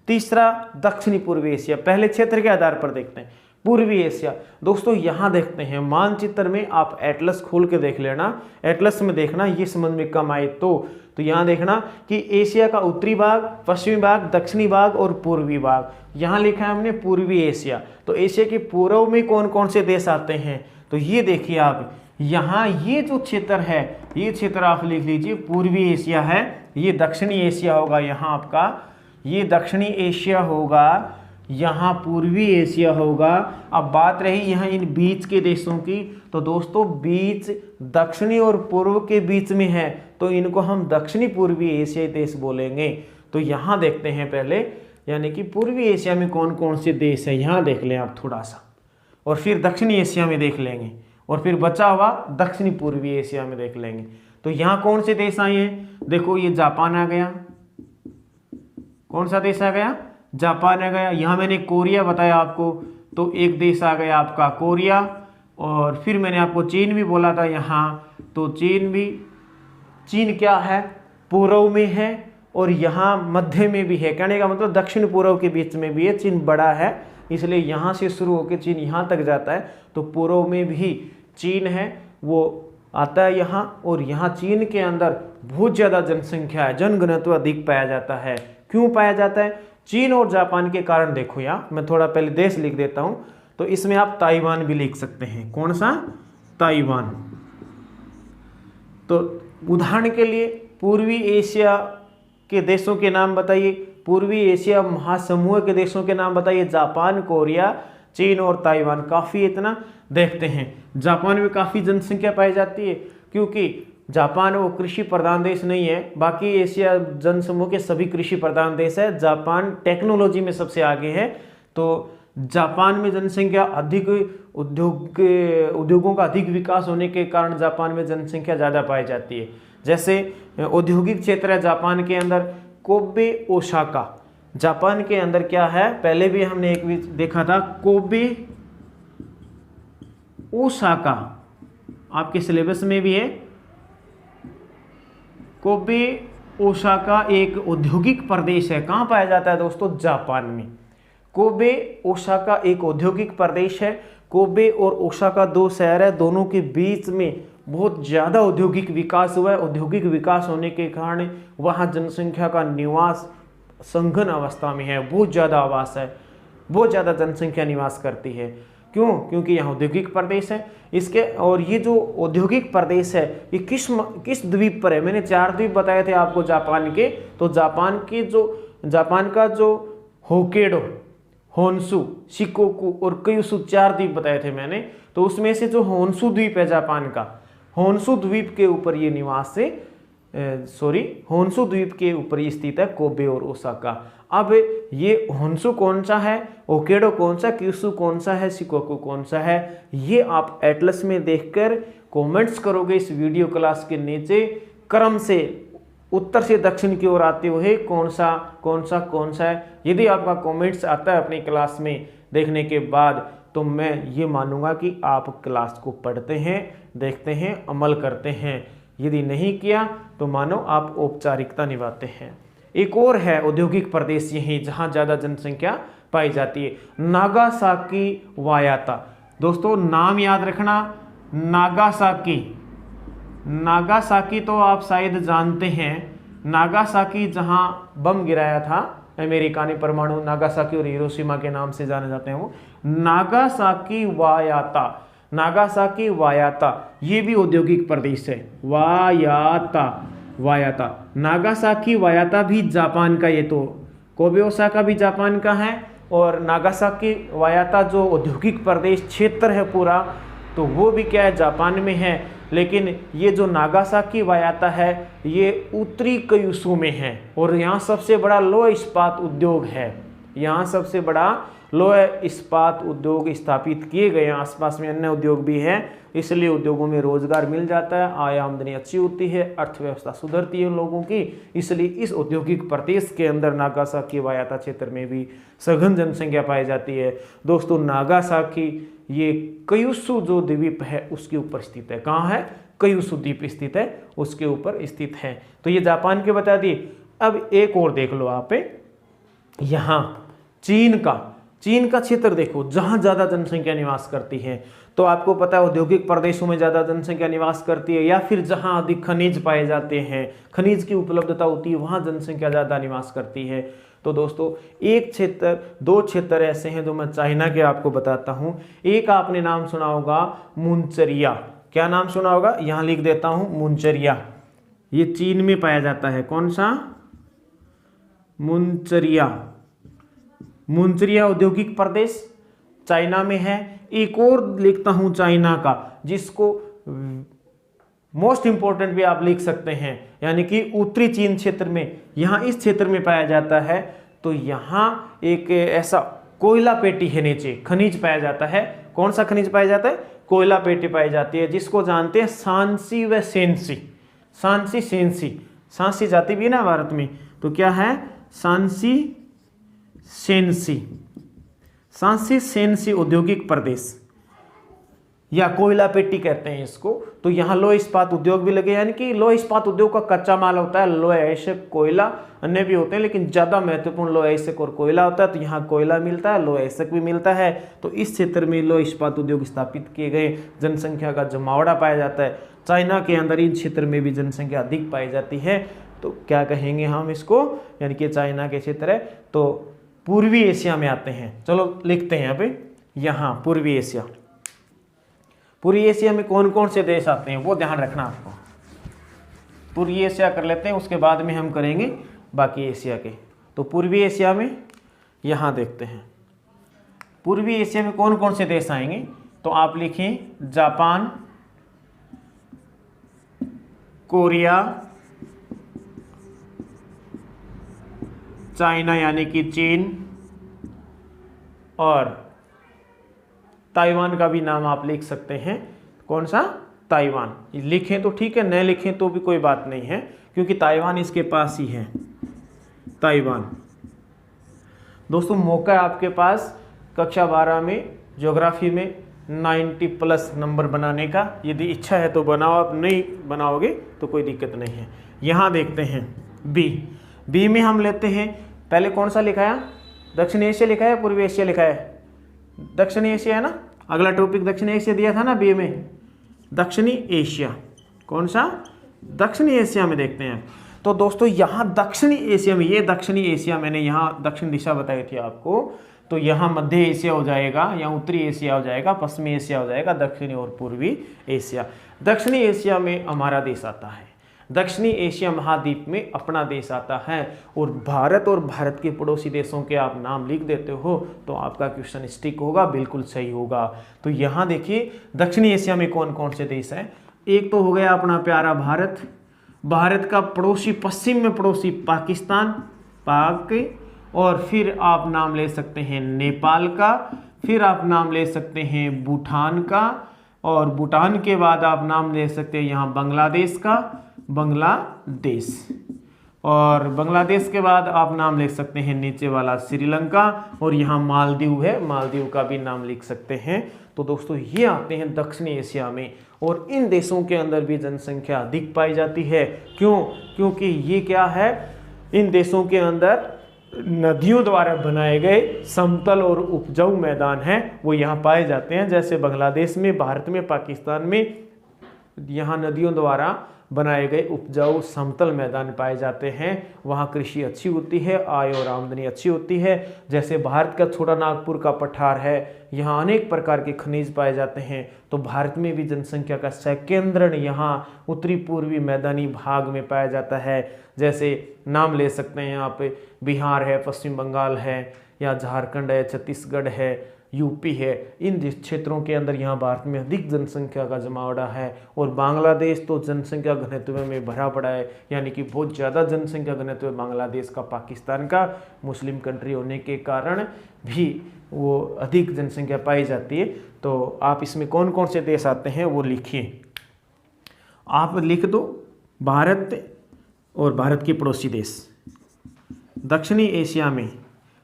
तीसरा दक्षिणी पूर्वी एशिया। पहले क्षेत्र के आधार पर देखते हैं पूर्वी एशिया। दोस्तों, यहाँ देखते हैं मानचित्र में, आप एटलस खोल के देख लेना, एटलस में देखना, ये समझ में कम आए तो यहाँ देखना कि एशिया का उत्तरी भाग, पश्चिमी भाग, दक्षिणी भाग और पूर्वी भाग। यहाँ लिखा है हमने पूर्वी एशिया। तो एशिया के पूर्व में कौन कौन से देश आते हैं? तो ये देखिए आप, यहाँ ये जो क्षेत्र है, ये क्षेत्र आप लिख लीजिए पूर्वी एशिया है। ये दक्षिणी एशिया होगा, यहाँ आपका ये दक्षिणी एशिया होगा, यहाँ पूर्वी एशिया होगा। अब बात रही यहाँ इन बीच के देशों की, तो दोस्तों बीच दक्षिणी और पूर्व के बीच में है, तो इनको हम दक्षिणी पूर्वी एशियाई देश बोलेंगे। तो यहाँ देखते हैं पहले, यानी कि पूर्वी एशिया में कौन कौन से देश है, यहाँ देख लें आप थोड़ा सा, और फिर दक्षिणी एशिया में देख लेंगे, और फिर बचा हुआ दक्षिणी पूर्वी एशिया में देख लेंगे। तो यहाँ कौन से देश आए हैं? देखो, ये जापान आ गया। कौन सा देश आ गया? जापान आ गया। यहाँ मैंने कोरिया बताया आपको, तो एक देश आ गया आपका कोरिया। और फिर मैंने आपको चीन भी बोला था यहाँ, तो चीन क्या है? पूर्व में है और यहाँ मध्य में भी है। कहने का मतलब दक्षिण पूर्व के बीच में भी है। चीन बड़ा है, इसलिए यहाँ से शुरू होकर चीन यहाँ तक जाता है, तो पूर्व में भी चीन है, वो आता है यहाँ। और यहाँ चीन के अंदर बहुत ज़्यादा जनसंख्या है, जनघनत्व अधिक पाया जाता है। क्यों पाया जाता है? चीन और जापान के कारण। देखो यहाँ मैं थोड़ा पहले देश लिख देता हूँ, तो इसमें आप ताइवान भी लिख सकते हैं। कौन सा? ताइवान। तो उदाहरण के लिए पूर्वी एशिया के देशों के नाम बताइए, पूर्वी एशिया महासमूह के देशों के नाम बताइए। जापान, कोरिया, चीन और ताइवान। काफ़ी इतना देखते हैं। जापान में काफ़ी जनसंख्या पाई जाती है, क्योंकि जापान वो कृषि प्रधान देश नहीं है, बाकी एशिया जनसमूह के सभी कृषि प्रधान देश है। जापान टेक्नोलॉजी में सबसे आगे है, तो जापान में जनसंख्या अधिक, उद्योगों का अधिक विकास होने के कारण जापान में जनसंख्या ज़्यादा पाई जाती है। जैसे औद्योगिक क्षेत्र है जापान के अंदर, कोबे, ओसाका। जापान के अंदर क्या है, पहले भी हमने एक भी देखा था, कोबे, ओसाका, आपके सिलेबस में भी है। कोबे, ओसाका एक औद्योगिक प्रदेश है। कहाँ पाया जाता है दोस्तों? जापान में। कोबे, ओसाका एक औद्योगिक प्रदेश है। कोबे और ओसाका 2 शहर है, दोनों के बीच में बहुत ज़्यादा औद्योगिक विकास हुआ है। औद्योगिक विकास होने के कारण वहाँ जनसंख्या का निवास संघन अवस्था में है, बहुत ज़्यादा आवास है, बहुत ज़्यादा जनसंख्या निवास करती है। क्यों? क्योंकि यहाँ औद्योगिक प्रदेश है इसके। और ये जो औद्योगिक प्रदेश है ये किस द्वीप पर है? मैंने 4 द्वीप बताए थे आपको जापान के। तो जापान का जो होक्काइडो, होन्शु, शिकोकू और क्यूशु 4 द्वीप बताए थे मैंने। तो उसमें से जो होन्शु द्वीप है जापान का, होन्शु द्वीप के ऊपर ये निवास से होन्शु द्वीप के ऊपर स्थित है कोबे और ओसाका। अब ये होन्शु कौन सा है, होक्काइडो कौन सा, क्यूशु कौन सा है, शिकोकू कौन सा है, ये आप एटलस में देखकर कमेंट्स करोगे इस वीडियो क्लास के नीचे क्रम से उत्तर से दक्षिण की ओर आते हुए कौन सा है। यदि आपका कमेंट्स आता है अपनी क्लास में देखने के बाद तो मैं ये मानूंगा कि आप क्लास को पढ़ते हैं, देखते हैं, अमल करते हैं। यदि नहीं किया तो मानो आप औपचारिकता निभाते हैं। एक और है औद्योगिक प्रदेश यही जहां ज्यादा जनसंख्या पाई जाती है, नागासाकी वायाता। दोस्तों नाम याद रखना, नागासाकी तो आप शायद जानते हैं, नागासाकी जहां बम गिराया था अमेरिका ने, परमाणु नागासाकी और हिरोशिमा के नाम से जाने जाते हैं वो। नागासाकी वायाता ये भी औद्योगिक प्रदेश है। वायाता नागासाकी वायाता भी जापान का, ये तो कोबे ओसाका भी जापान का है, और नागासाकी वायाता जो औद्योगिक प्रदेश क्षेत्र है पूरा, तो वो भी क्या है, जापान में है। लेकिन ये जो नागासाकी वायाता है ये उत्तरी क्यूशु में है, और यहाँ सबसे बड़ा लौह इस्पात उद्योग है। यहाँ सबसे बड़ा लौह इस्पात उद्योग स्थापित किए गए हैं। आसपास में अन्य उद्योग भी हैं, इसलिए उद्योगों में रोजगार मिल जाता है, आय आमदनी अच्छी होती है, अर्थव्यवस्था सुधरती है लोगों की। इसलिए इस औद्योगिक प्रदेश के अंदर नागासाकी वायाता क्षेत्र में भी सघन जनसंख्या पाई जाती है। दोस्तों नागासाकी ये क्यूशु जो द्वीप है उसके ऊपर स्थित है। कहाँ है, क्यूशु द्वीप स्थित है, उसके ऊपर स्थित है। तो ये जापान के बता दिए। अब एक और देख लो आप, यहाँ चीन का क्षेत्र देखो जहां ज्यादा जनसंख्या निवास करती है। तो आपको पता है औद्योगिक प्रदेशों में ज्यादा जनसंख्या निवास करती है, या फिर जहां अधिक खनिज पाए जाते हैं, खनिज की उपलब्धता होती है, वहां जनसंख्या ज्यादा निवास करती है। तो दोस्तों दो क्षेत्र ऐसे हैं जो मैं चाइना के आपको बताता हूं। एक आपने नाम सुना होगा मुनचरिया। क्या नाम सुना होगा, यहां लिख देता हूं, मुनचरिया। ये चीन में पाया जाता है। कौन सा, मुनचरिया औद्योगिक प्रदेश चाइना में है। एक और लिखता हूं चाइना का, जिसको मोस्ट इंपोर्टेंट भी आप लिख सकते हैं, यानी कि उत्तरी चीन क्षेत्र में, यहां इस क्षेत्र में पाया जाता है। तो यहां एक ऐसा कोयला पेटी है, नीचे खनिज पाया जाता है। कौन सा खनिज पाया जाता है, कोयला पेटी पाई जाती है, जिसको जानते हैं सांसी व सेंसी। सांसी जाति भी है ना भारत में, तो क्या है, सांसी सेंसी औद्योगिक प्रदेश या कोयला पेटी कहते हैं इसको। तो यहाँ लौह इस्पात उद्योग भी लगे, यानी कि लौह इस्पात उद्योग का कच्चा माल होता है, लौह अयस्क, कोयला, अन्य भी होते हैं, लेकिन ज्यादा महत्वपूर्ण लौह अयस्क और कोयला होता है। तो यहाँ कोयला मिलता है, लौह अयस्क भी मिलता है। तो इस क्षेत्र में लौह इस्पात उद्योग स्थापित किए गए, जनसंख्या का जमावड़ा पाया जाता है। चाइना के अंदर इन क्षेत्र में भी जनसंख्या अधिक पाई जाती है। तो क्या कहेंगे हम इसको, यानी कि चाइना के क्षेत्र है, तो पूर्वी एशिया में आते हैं। चलो लिखते हैं अभी यहाँ पूर्वी एशिया में कौन कौन से देश आते हैं वो ध्यान रखना आपको। पूर्वी एशिया कर लेते हैं, उसके बाद में हम करेंगे बाकी एशिया के। तो पूर्वी एशिया में यहाँ देखते हैं, पूर्वी एशिया में कौन कौन से देश आएंगे। तो आप लिखें जापान, कोरिया, चाइना यानी कि चीन, और ताइवान का भी नाम आप लिख सकते हैं। कौन सा, ताइवान। लिखें तो ठीक है, न लिखें तो भी कोई बात नहीं है, क्योंकि ताइवान इसके पास ही है, ताइवान। दोस्तों मौका है आपके पास कक्षा 12 में ज्योग्राफी में 90+ नंबर बनाने का। यदि इच्छा है तो बनाओ, आप नहीं बनाओगे तो कोई दिक्कत नहीं है। यहाँ देखते हैं बी में हम लेते हैं, पहले कौन सा लिखा है, दक्षिण एशिया लिखा है, पूर्वी एशिया लिखा है, दक्षिणी एशिया है ना। अगला टॉपिक दक्षिणी एशिया दिया था ना बी में, दक्षिणी एशिया। कौन सा, दक्षिणी एशिया में देखते हैं। तो दोस्तों यहाँ दक्षिणी एशिया में, ये दक्षिणी एशिया मैंने यहाँ दक्षिण दिशा बताई थी आपको, तो यहाँ मध्य एशिया हो जाएगा, यहाँ उत्तरी एशिया हो जाएगा, पश्चिमी एशिया हो जाएगा, दक्षिणी और पूर्वी एशिया। दक्षिणी एशिया में हमारा देश आता है, दक्षिणी एशिया महाद्वीप में अपना देश आता है। और भारत के पड़ोसी देशों के आप नाम लिख देते हो तो आपका क्वेश्चन स्टिक होगा, बिल्कुल सही होगा। तो यहाँ देखिए दक्षिणी एशिया में कौन कौन से देश हैं। एक तो हो गया अपना प्यारा भारत, भारत का पड़ोसी, पश्चिम में पड़ोसी पाकिस्तान, पाक, और फिर आप नाम ले सकते हैं नेपाल का, फिर आप नाम ले सकते हैं भूटान का, और भूटान के बाद आप नाम ले सकते हैं यहाँ बांग्लादेश का, बांग्लादेश, और बांग्लादेश के बाद आप नाम लिख सकते हैं नीचे वाला श्रीलंका, और यहाँ मालदीव है, मालदीव का भी नाम लिख सकते हैं। तो दोस्तों ये आते हैं दक्षिणी एशिया में, और इन देशों के अंदर भी जनसंख्या अधिक पाई जाती है। क्यों? क्योंकि ये क्या है, इन देशों के अंदर नदियों द्वारा बनाए गए समतल और उपजाऊ मैदान हैं, वो यहाँ पाए जाते हैं। जैसे बांग्लादेश में, भारत में, पाकिस्तान में यहाँ नदियों द्वारा बनाए गए उपजाऊ समतल मैदान पाए जाते हैं, वहाँ कृषि अच्छी होती है, आय और आमदनी अच्छी होती है। जैसे भारत का छोटा नागपुर का पठार है, यहाँ अनेक प्रकार के खनिज पाए जाते हैं। तो भारत में भी जनसंख्या का संकेंद्रण यहाँ उत्तरी पूर्वी मैदानी भाग में पाया जाता है। जैसे नाम ले सकते हैं आप, बिहार है, पश्चिम बंगाल है, या झारखंड है, छत्तीसगढ़ है, यूपी है। इन क्षेत्रों के अंदर यहाँ भारत में अधिक जनसंख्या का जमावड़ा है। और बांग्लादेश तो जनसंख्या घनत्व में भरा पड़ा है, यानी कि बहुत ज़्यादा जनसंख्या घनत्व बांग्लादेश का, पाकिस्तान का, मुस्लिम कंट्री होने के कारण भी वो अधिक जनसंख्या पाई जाती है। तो आप इसमें कौन कौन से देश आते हैं वो लिखिए, आप लिख दो भारत और भारत के पड़ोसी देश। दक्षिणी एशिया में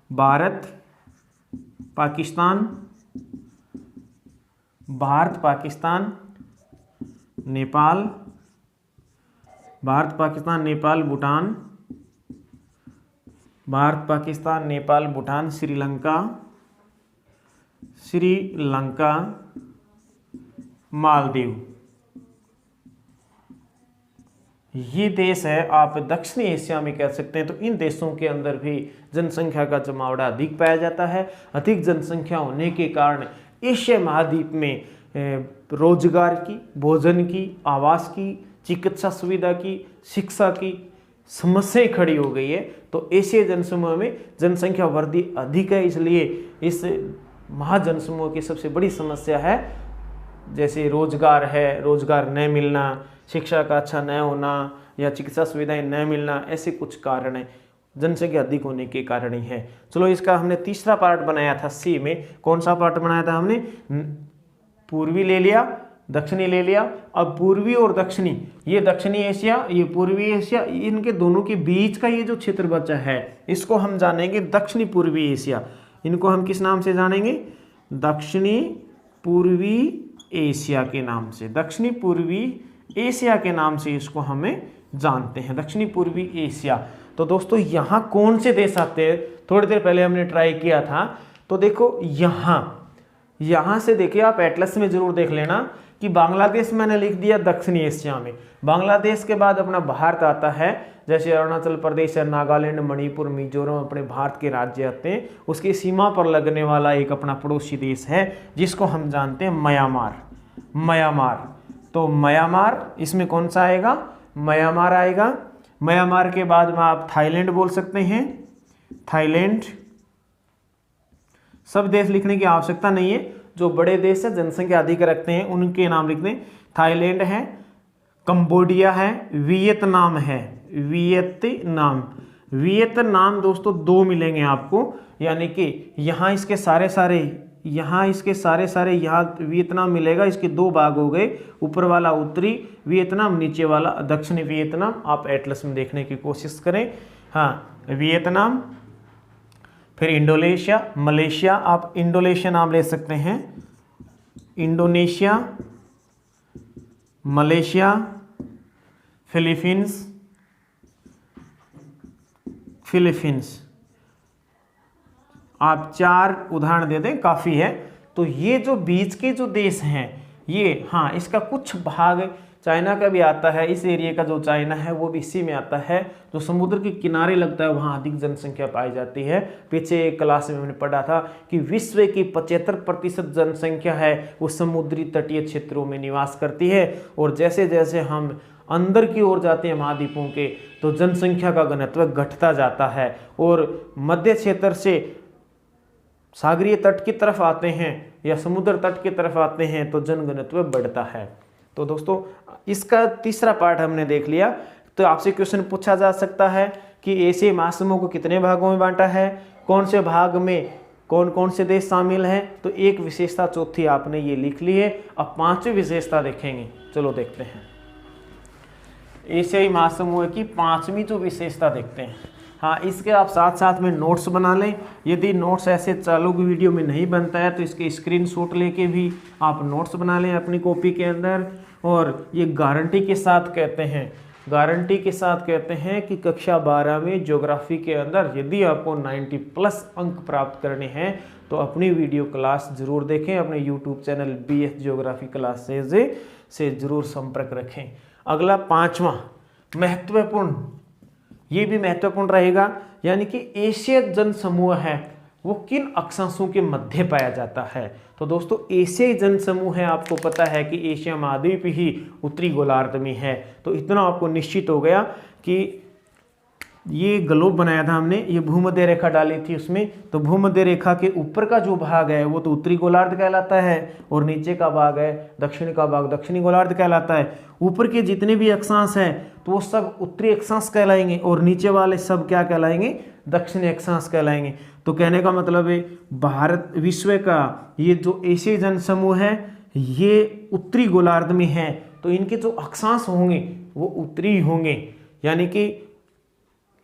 भारत, पाकिस्तान, भारत पाकिस्तान, नेपाल, भारत पाकिस्तान नेपाल भूटान, भारत पाकिस्तान नेपाल भूटान, श्रीलंका, श्रीलंका, मालदीव, ये देश है आप दक्षिणी एशिया में कह सकते हैं। तो इन देशों के अंदर भी जनसंख्या का जमावड़ा अधिक पाया जाता है। अधिक जनसंख्या होने के कारण एशिया महाद्वीप में रोजगार की, भोजन की, आवास की, चिकित्सा सुविधा की, शिक्षा की समस्याएं खड़ी हो गई है। तो एशिया जनसमूह में जनसंख्या वृद्धि अधिक है, इसलिए इस महाजनसमूह की सबसे बड़ी समस्या है जैसे रोजगार है, रोजगार न मिलना, शिक्षा का अच्छा न होना, या चिकित्सा सुविधाएं न मिलना, ऐसे कुछ कारण है जनसंख्या अधिक होने के कारण ही है। चलो इसका हमने तीसरा पार्ट बनाया था सी में। कौन सा पार्ट बनाया था हमने? पूर्वी ले लिया, दक्षिणी ले लिया। अब पूर्वी और दक्षिणी, ये दक्षिणी एशिया, ये पूर्वी एशिया, इनके दोनों के बीच का ये जो क्षेत्र बचा है इसको हम जानेंगे दक्षिणी पूर्वी एशिया। इनको हम किस नाम से जानेंगे? दक्षिणी पूर्वी एशिया के नाम से, दक्षिणी पूर्वी एशिया के नाम से इसको हमें जानते हैं, दक्षिणी पूर्वी एशिया। तो दोस्तों यहाँ कौन से देश आते हैं? थोड़ी देर पहले हमने ट्राई किया था, तो देखो यहाँ से देखिए, आप एटलस में जरूर देख लेना कि बांग्लादेश मैंने लिख दिया दक्षिणी एशिया में। बांग्लादेश के बाद अपना भारत आता है, जैसे अरुणाचल प्रदेश है, नागालैंड, मणिपुर, मिजोरम अपने भारत के राज्य आते हैं। उसकी सीमा पर लगने वाला एक अपना पड़ोसी देश है जिसको हम जानते हैं म्यांमार। तो म्यांमार इसमें कौन सा आएगा? म्यांमार आएगा। म्यांमार के बाद में आप थाईलैंड बोल सकते हैं, थाईलैंड। सब देश लिखने की आवश्यकता नहीं है, जो बड़े देश है जनसंख्या अधिक रखते हैं उनके नाम लिख दें। थाईलैंड है, कंबोडिया है, वियतनाम है, वियतनाम दोस्तों दो मिलेंगे आपको, यानी कि यहाँ इसके सारे यहाँ वियतनाम मिलेगा। इसके दो भाग हो गए, ऊपर वाला उत्तरी वियतनाम, नीचे वाला दक्षिणी वियतनाम। आप एटलस में देखने की कोशिश करें। हाँ, वियतनाम, फिर इंडोनेशिया, मलेशिया, आप इंडोनेशिया नाम ले सकते हैं, इंडोनेशिया, मलेशिया, फिलीपींस। आप 4 उदाहरण दे दें, काफ़ी है। तो ये जो बीच के जो देश हैं ये, हाँ, इसका कुछ भाग चाइना का भी आता है। इस एरिया का जो चाइना है वो भी इसी में आता है। जो समुद्र के किनारे लगता है वहाँ अधिक जनसंख्या पाई जाती है। पीछे एक क्लास में मैंने पढ़ा था कि विश्व की 75% जनसंख्या है वो समुद्री तटीय क्षेत्रों में निवास करती है। और जैसे जैसे हम अंदर की ओर जाते हैं महाद्वीपों के, तो जनसंख्या का घनत्व घटता जाता है। और मध्य क्षेत्र से सागरीय तट की तरफ आते हैं या समुद्र तट की तरफ आते हैं तो जनघनत्व बढ़ता है। तो दोस्तों इसका तीसरा पार्ट हमने देख लिया। तो आपसे क्वेश्चन पूछा जा सकता है कि एशियाई महासमूह को कितने भागों में बांटा है, कौन से भाग में कौन कौन से देश शामिल हैं। तो एक विशेषता चौथी आपने ये लिख ली है। अब पांचवी विशेषता देखेंगे, चलो देखते हैं। एशियाई महासमूह की पांचवी जो विशेषता देखते हैं। हाँ, इसके आप साथ साथ में नोट्स बना लें। यदि नोट्स ऐसे चालू की वीडियो में नहीं बनता है तो इसके स्क्रीनशॉट लेके भी आप नोट्स बना लें अपनी कॉपी के अंदर। और ये गारंटी के साथ कहते हैं, गारंटी के साथ कहते हैं कि कक्षा 12 में ज्योग्राफी के अंदर यदि आपको 90+ अंक प्राप्त करने हैं तो अपनी वीडियो क्लास जरूर देखें। अपने YouTube channel BS geography class से जरूर संपर्क रखें। अगला पांचवा महत्वपूर्ण, ये भी महत्वपूर्ण रहेगा, यानी कि एशियाई जनसमूह है वो किन अक्षांशों के मध्य पाया जाता है। तो दोस्तों एशियाई जनसमूह है, आपको पता है कि एशिया महाद्वीप ही उत्तरी गोलार्ध में है। तो इतना आपको निश्चित हो गया कि ये ग्लोब बनाया था हमने, ये भूमध्य रेखा डाली थी उसमें, तो भूमध्य रेखा के ऊपर का जो भाग है वो तो उत्तरी गोलार्ध कहलाता है और नीचे का भाग है दक्षिण का भाग दक्षिणी गोलार्ध कहलाता है। ऊपर के जितने भी अक्षांश हैं तो वो सब उत्तरी अक्षांश कहलाएंगे और नीचे वाले सब क्या कहलाएंगे, दक्षिणी अक्षांश कहलाएंगे। तो कहने का मतलब है भारत विश्व का ये जो एशियाई जनसमूह है ये उत्तरी गोलार्ध में है, तो इनके जो अक्षांश होंगे वो उत्तरी होंगे। यानी कि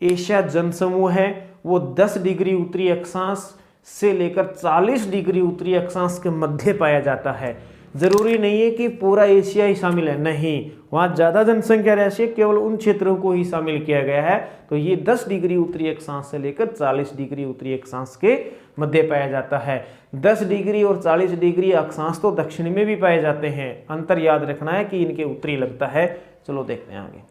एशिया जनसमूह है वो 10 डिग्री उत्तरी अक्षांश से लेकर 40 डिग्री उत्तरी अक्षांश के मध्य पाया जाता है। जरूरी नहीं है कि पूरा एशिया ही शामिल है, नहीं, वहाँ ज़्यादा जनसंख्या रहती है, केवल उन क्षेत्रों को ही शामिल किया गया है। तो ये 10 डिग्री उत्तरी अक्षांश से लेकर 40 डिग्री उत्तरी अक्षांश के मध्य पाया जाता है। 10 डिग्री और 40 डिग्री अक्षांश तो दक्षिण में भी पाए जाते हैं, अंतर याद रखना है कि इनके उत्तरी लगता है। चलो देखते हैं आगे।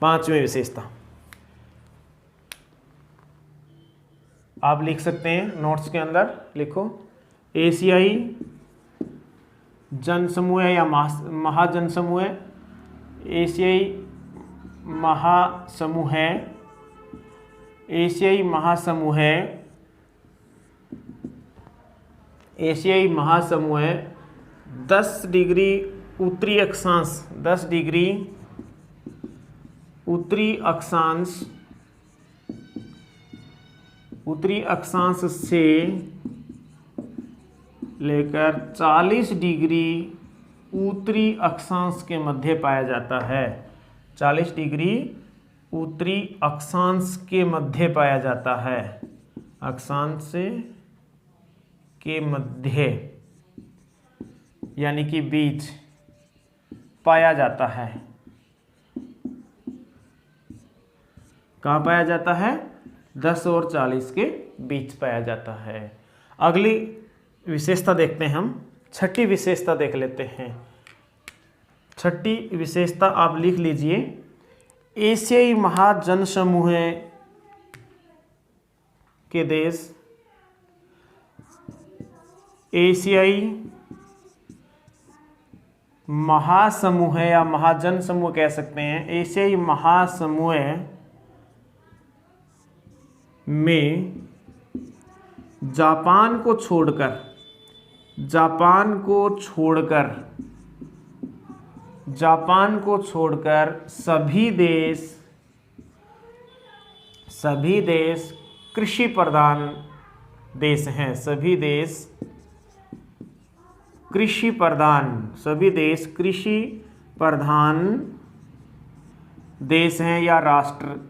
पांचवी विशेषता आप लिख सकते हैं नोट्स के अंदर, लिखो एशियाई जनसमूह या महाजनसमूह, एशियाई महासमूह, एशियाई महासमूह, एशियाई महासमूह 10 डिग्री उत्तरी अक्षांश, 10 डिग्री उत्तरी अक्षांश, उत्तरी अक्षांश से लेकर 40 डिग्री उत्तरी अक्षांश के मध्य पाया जाता है। 40 डिग्री उत्तरी अक्षांश के मध्य पाया जाता है, अक्षांश से के मध्य यानी कि बीच पाया जाता है। कहाँ पाया जाता है, 10 और 40 के बीच पाया जाता है। अगली विशेषता देखते हैं हम, छठी विशेषता देख लेते हैं। छठी विशेषता आप लिख लीजिए, एशियाई महाजनसमूह के देश, एशियाई महासमूह या महाजनसमूह कह सकते हैं, एशियाई महासमूह में जापान को छोड़कर, जापान को छोड़कर, जापान को छोड़कर सभी देश कृषि प्रधान देश हैं। सभी देश कृषि प्रधान, सभी देश कृषि प्रधान देश हैं या राष्ट्र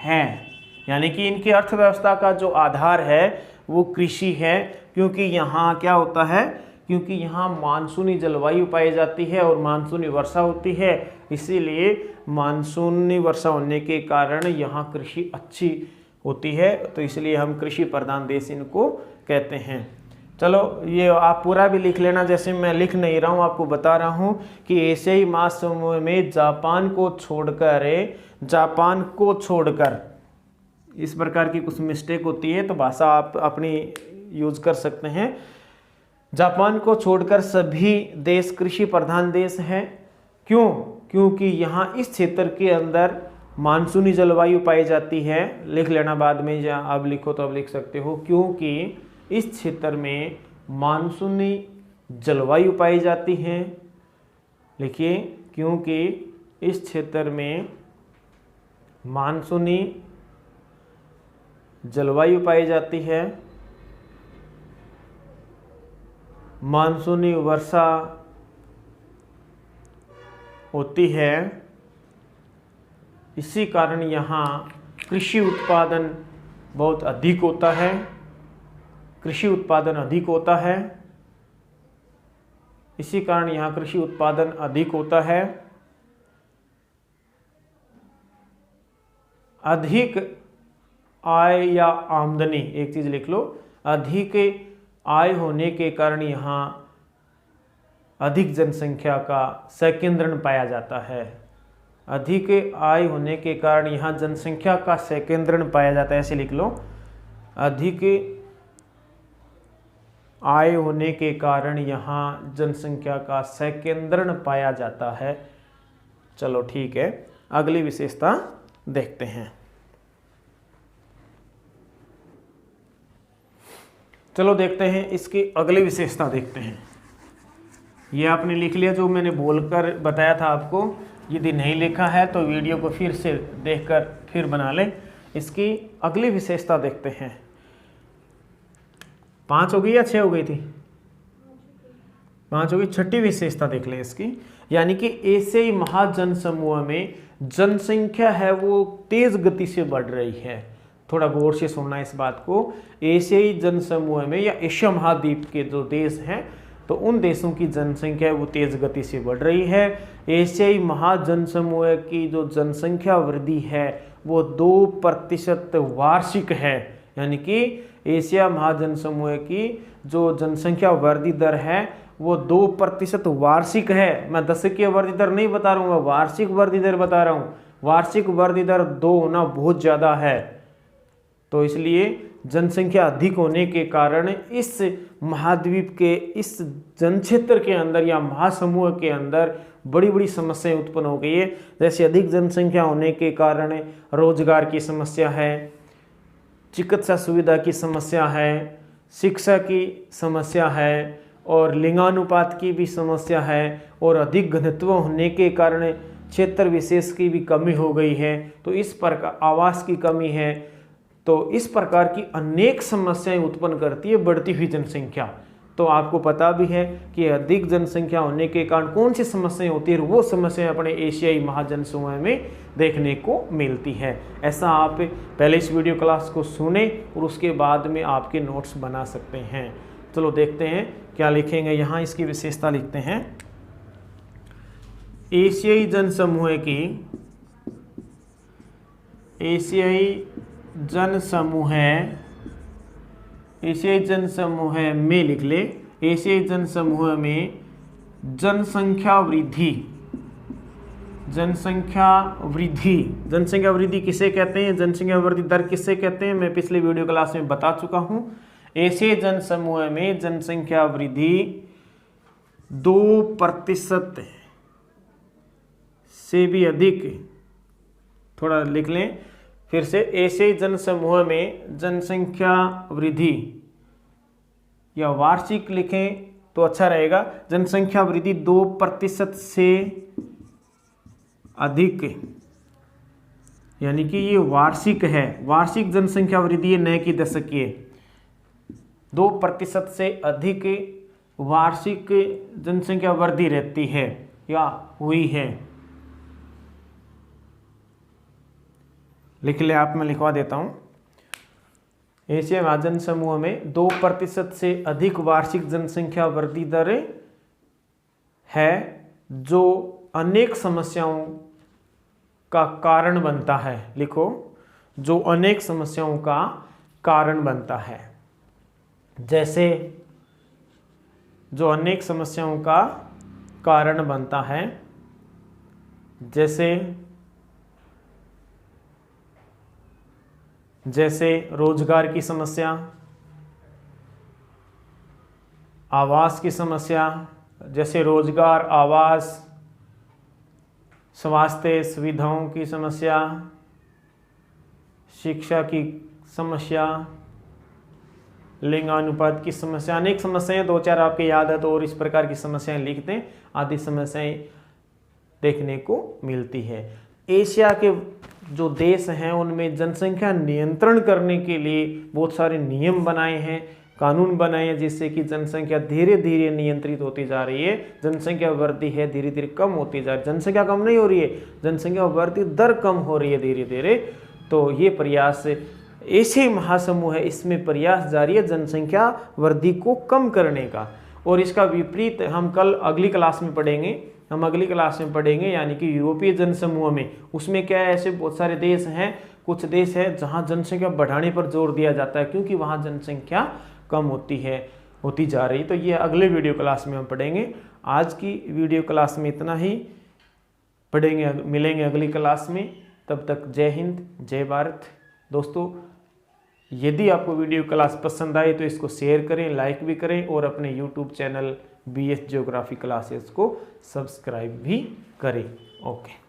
हैं। यानी कि इनकी अर्थव्यवस्था का जो आधार है वो कृषि है, क्योंकि यहाँ क्या होता है, क्योंकि यहाँ मानसूनी जलवायु पाई जाती है और मानसूनी वर्षा होती है, इसीलिए मानसूनी वर्षा होने के कारण यहाँ कृषि अच्छी होती है, तो इसलिए हम कृषि प्रधान देश इनको कहते हैं। चलो ये आप पूरा भी लिख लेना, जैसे मैं लिख नहीं रहा हूँ, आपको बता रहा हूँ कि एशियाई महासमूह में जापान को छोड़कर इस प्रकार की कुछ मिस्टेक होती है तो भाषा आप अपनी यूज कर सकते हैं। जापान को छोड़कर सभी देश कृषि प्रधान देश हैं। क्यों? क्योंकि यहाँ इस क्षेत्र के अंदर मानसूनी जलवायु पाई जाती है। लिख लेना बाद में, या आप लिखो तो आप लिख सकते हो, क्योंकि इस क्षेत्र में मानसूनी जलवायु पाई जाती है। लिखिए, क्योंकि इस क्षेत्र में मानसूनी जलवायु पाई जाती है, मानसूनी वर्षा होती है, इसी कारण यहाँ कृषि उत्पादन बहुत अधिक होता है, कृषि उत्पादन अधिक होता है, इसी कारण यहाँ कृषि उत्पादन अधिक होता है। अधिक आय या आमदनी, एक चीज लिख लो, अधिक आय होने के कारण यहाँ अधिक जनसंख्या का संकेंद्रण पाया जाता है। अधिक आय होने के कारण यहाँ जनसंख्या का संकेंद्रण पाया जाता है, ऐसे लिख लो। अधिक आय होने के कारण यहाँ जनसंख्या का संकेंद्रण पाया जाता है। चलो ठीक है, अगली विशेषता देखते हैं। चलो देखते हैं, इसकी अगली विशेषता देखते हैं। ये आपने लिख लिया जो मैंने बोलकर बताया था आपको। यदि नहीं लिखा है तो वीडियो को फिर से देखकर फिर बना लें। इसकी अगली विशेषता देखते हैं। 5 हो गई या 6 हो गई थी? 5 हो गई। छठी विशेषता देख लें इसकी, यानी कि एशियाई महाजन समूह में जनसंख्या है वो तेज गति से बढ़ रही है। थोड़ा गौर से सुनना इस बात को। एशियाई जन समूह में या एशिया महाद्वीप के जो देश हैं तो उन देशों की जनसंख्या वो तेज गति से बढ़ रही है। एशियाई महाजन समूह की जो जनसंख्या वृद्धि है वो 2% वार्षिक है, यानी कि एशिया महाजन समूह की जो जनसंख्या वृद्धि दर है वो 2% वार्षिक है। मैं दशकीय वृद्धि दर नहीं बता रहा हूँ, मैं वार्षिक वृद्धि दर बता रहा हूँ। वार्षिक वृद्धि दर 2 होना बहुत ज़्यादा है। तो इसलिए जनसंख्या अधिक होने के कारण इस महाद्वीप के इस जनक्षेत्र के अंदर या महासमूह के अंदर बड़ी बड़ी समस्याएं उत्पन्न हो गई है। जैसे अधिक जनसंख्या होने के कारण रोजगार की समस्या है, चिकित्सा सुविधा की समस्या है, शिक्षा की समस्या है और लिंगानुपात की भी समस्या है, और अधिक घनत्व होने के कारण क्षेत्र विशेष की भी कमी हो गई है। तो इस प्रकार आवास की कमी है। तो इस प्रकार की अनेक समस्याएं उत्पन्न करती है बढ़ती हुई जनसंख्या। तो आपको पता भी है कि अधिक जनसंख्या होने के कारण कौन सी समस्याएं होती है, वो समस्याएं अपने एशियाई महाजन समूह में देखने को मिलती है। ऐसा आप पहले इस वीडियो क्लास को सुने और उसके बाद में आपके नोट्स बना सकते हैं। चलो देखते हैं क्या लिखेंगे यहाँ। इसकी विशेषता लिखते हैं। एशियाई जन समूह की, एशियाई जन समूह, एशियाई जन समूह में लिख ले, एशियाई जन समूह में जनसंख्या वृद्धि, जनसंख्या वृद्धि, जनसंख्या वृद्धि किसे कहते हैं, जनसंख्या वृद्धि दर किसे कहते हैं, मैं पिछले वीडियो क्लास में बता चुका हूं। एशियाई जन समूह में जनसंख्या वृद्धि 2% से भी अधिक, थोड़ा लिख लें फिर से, एशियाई जन समूह में जनसंख्या वृद्धि, या वार्षिक लिखें तो अच्छा रहेगा, जनसंख्या वृद्धि 2% से अधिक, यानी कि ये वार्षिक है, वार्षिक जनसंख्या वृद्धि है, न कि दशकीय। 2% से अधिक वार्षिक जनसंख्या वृद्धि रहती है या हुई है। लिख ले आप, मैं लिखवा देता हूं। एशिया महाजन समूह में 2% से अधिक वार्षिक जनसंख्या वृद्धि दर है, जो अनेक समस्याओं का कारण बनता है। लिखो, जो अनेक समस्याओं का कारण बनता है। जैसे जो अनेक समस्याओं का कारण बनता है, जैसे रोजगार की समस्या, आवास की समस्या, जैसे रोजगार, आवास, स्वास्थ्य सुविधाओं की समस्या, शिक्षा की समस्या, लिंगानुपात की समस्या, अनेक समस्याएं, 2-4 आपके याद है तो और इस प्रकार की समस्याएं लिख दें, आदि समस्याएं देखने को मिलती है। एशिया के जो देश हैं उनमें जनसंख्या नियंत्रण करने के लिए बहुत सारे नियम बनाए हैं, कानून बनाए हैं, जिससे कि जनसंख्या धीरे धीरे नियंत्रित होती जा रही है। जनसंख्या वृद्धि है धीरे धीरे कम होती जा रही है, जनसंख्या कम नहीं हो रही है, जनसंख्या वृद्धि दर कम हो रही है धीरे धीरे। तो ये प्रयास एशियाई महासमूह है, इसमें प्रयास जारी है जनसंख्या वृद्धि को कम करने का। और इसका विपरीत हम कल अगली क्लास में पढ़ेंगे, यानी कि यूरोपीय जनसमूह में, उसमें क्या है, ऐसे बहुत सारे देश हैं, कुछ देश है जहां जनसंख्या बढ़ाने पर जोर दिया जाता है क्योंकि वहां जनसंख्या कम होती जा रही। तो ये अगले वीडियो क्लास में हम पढ़ेंगे। आज की वीडियो क्लास में इतना ही, पढ़ेंगे, मिलेंगे अगली क्लास में। तब तक जय हिंद, जय भारत। दोस्तों, यदि आपको वीडियो क्लास पसंद आए तो इसको शेयर करें, लाइक भी करें और अपने YouTube channel BS geography classes को सब्सक्राइब भी करें। ओके।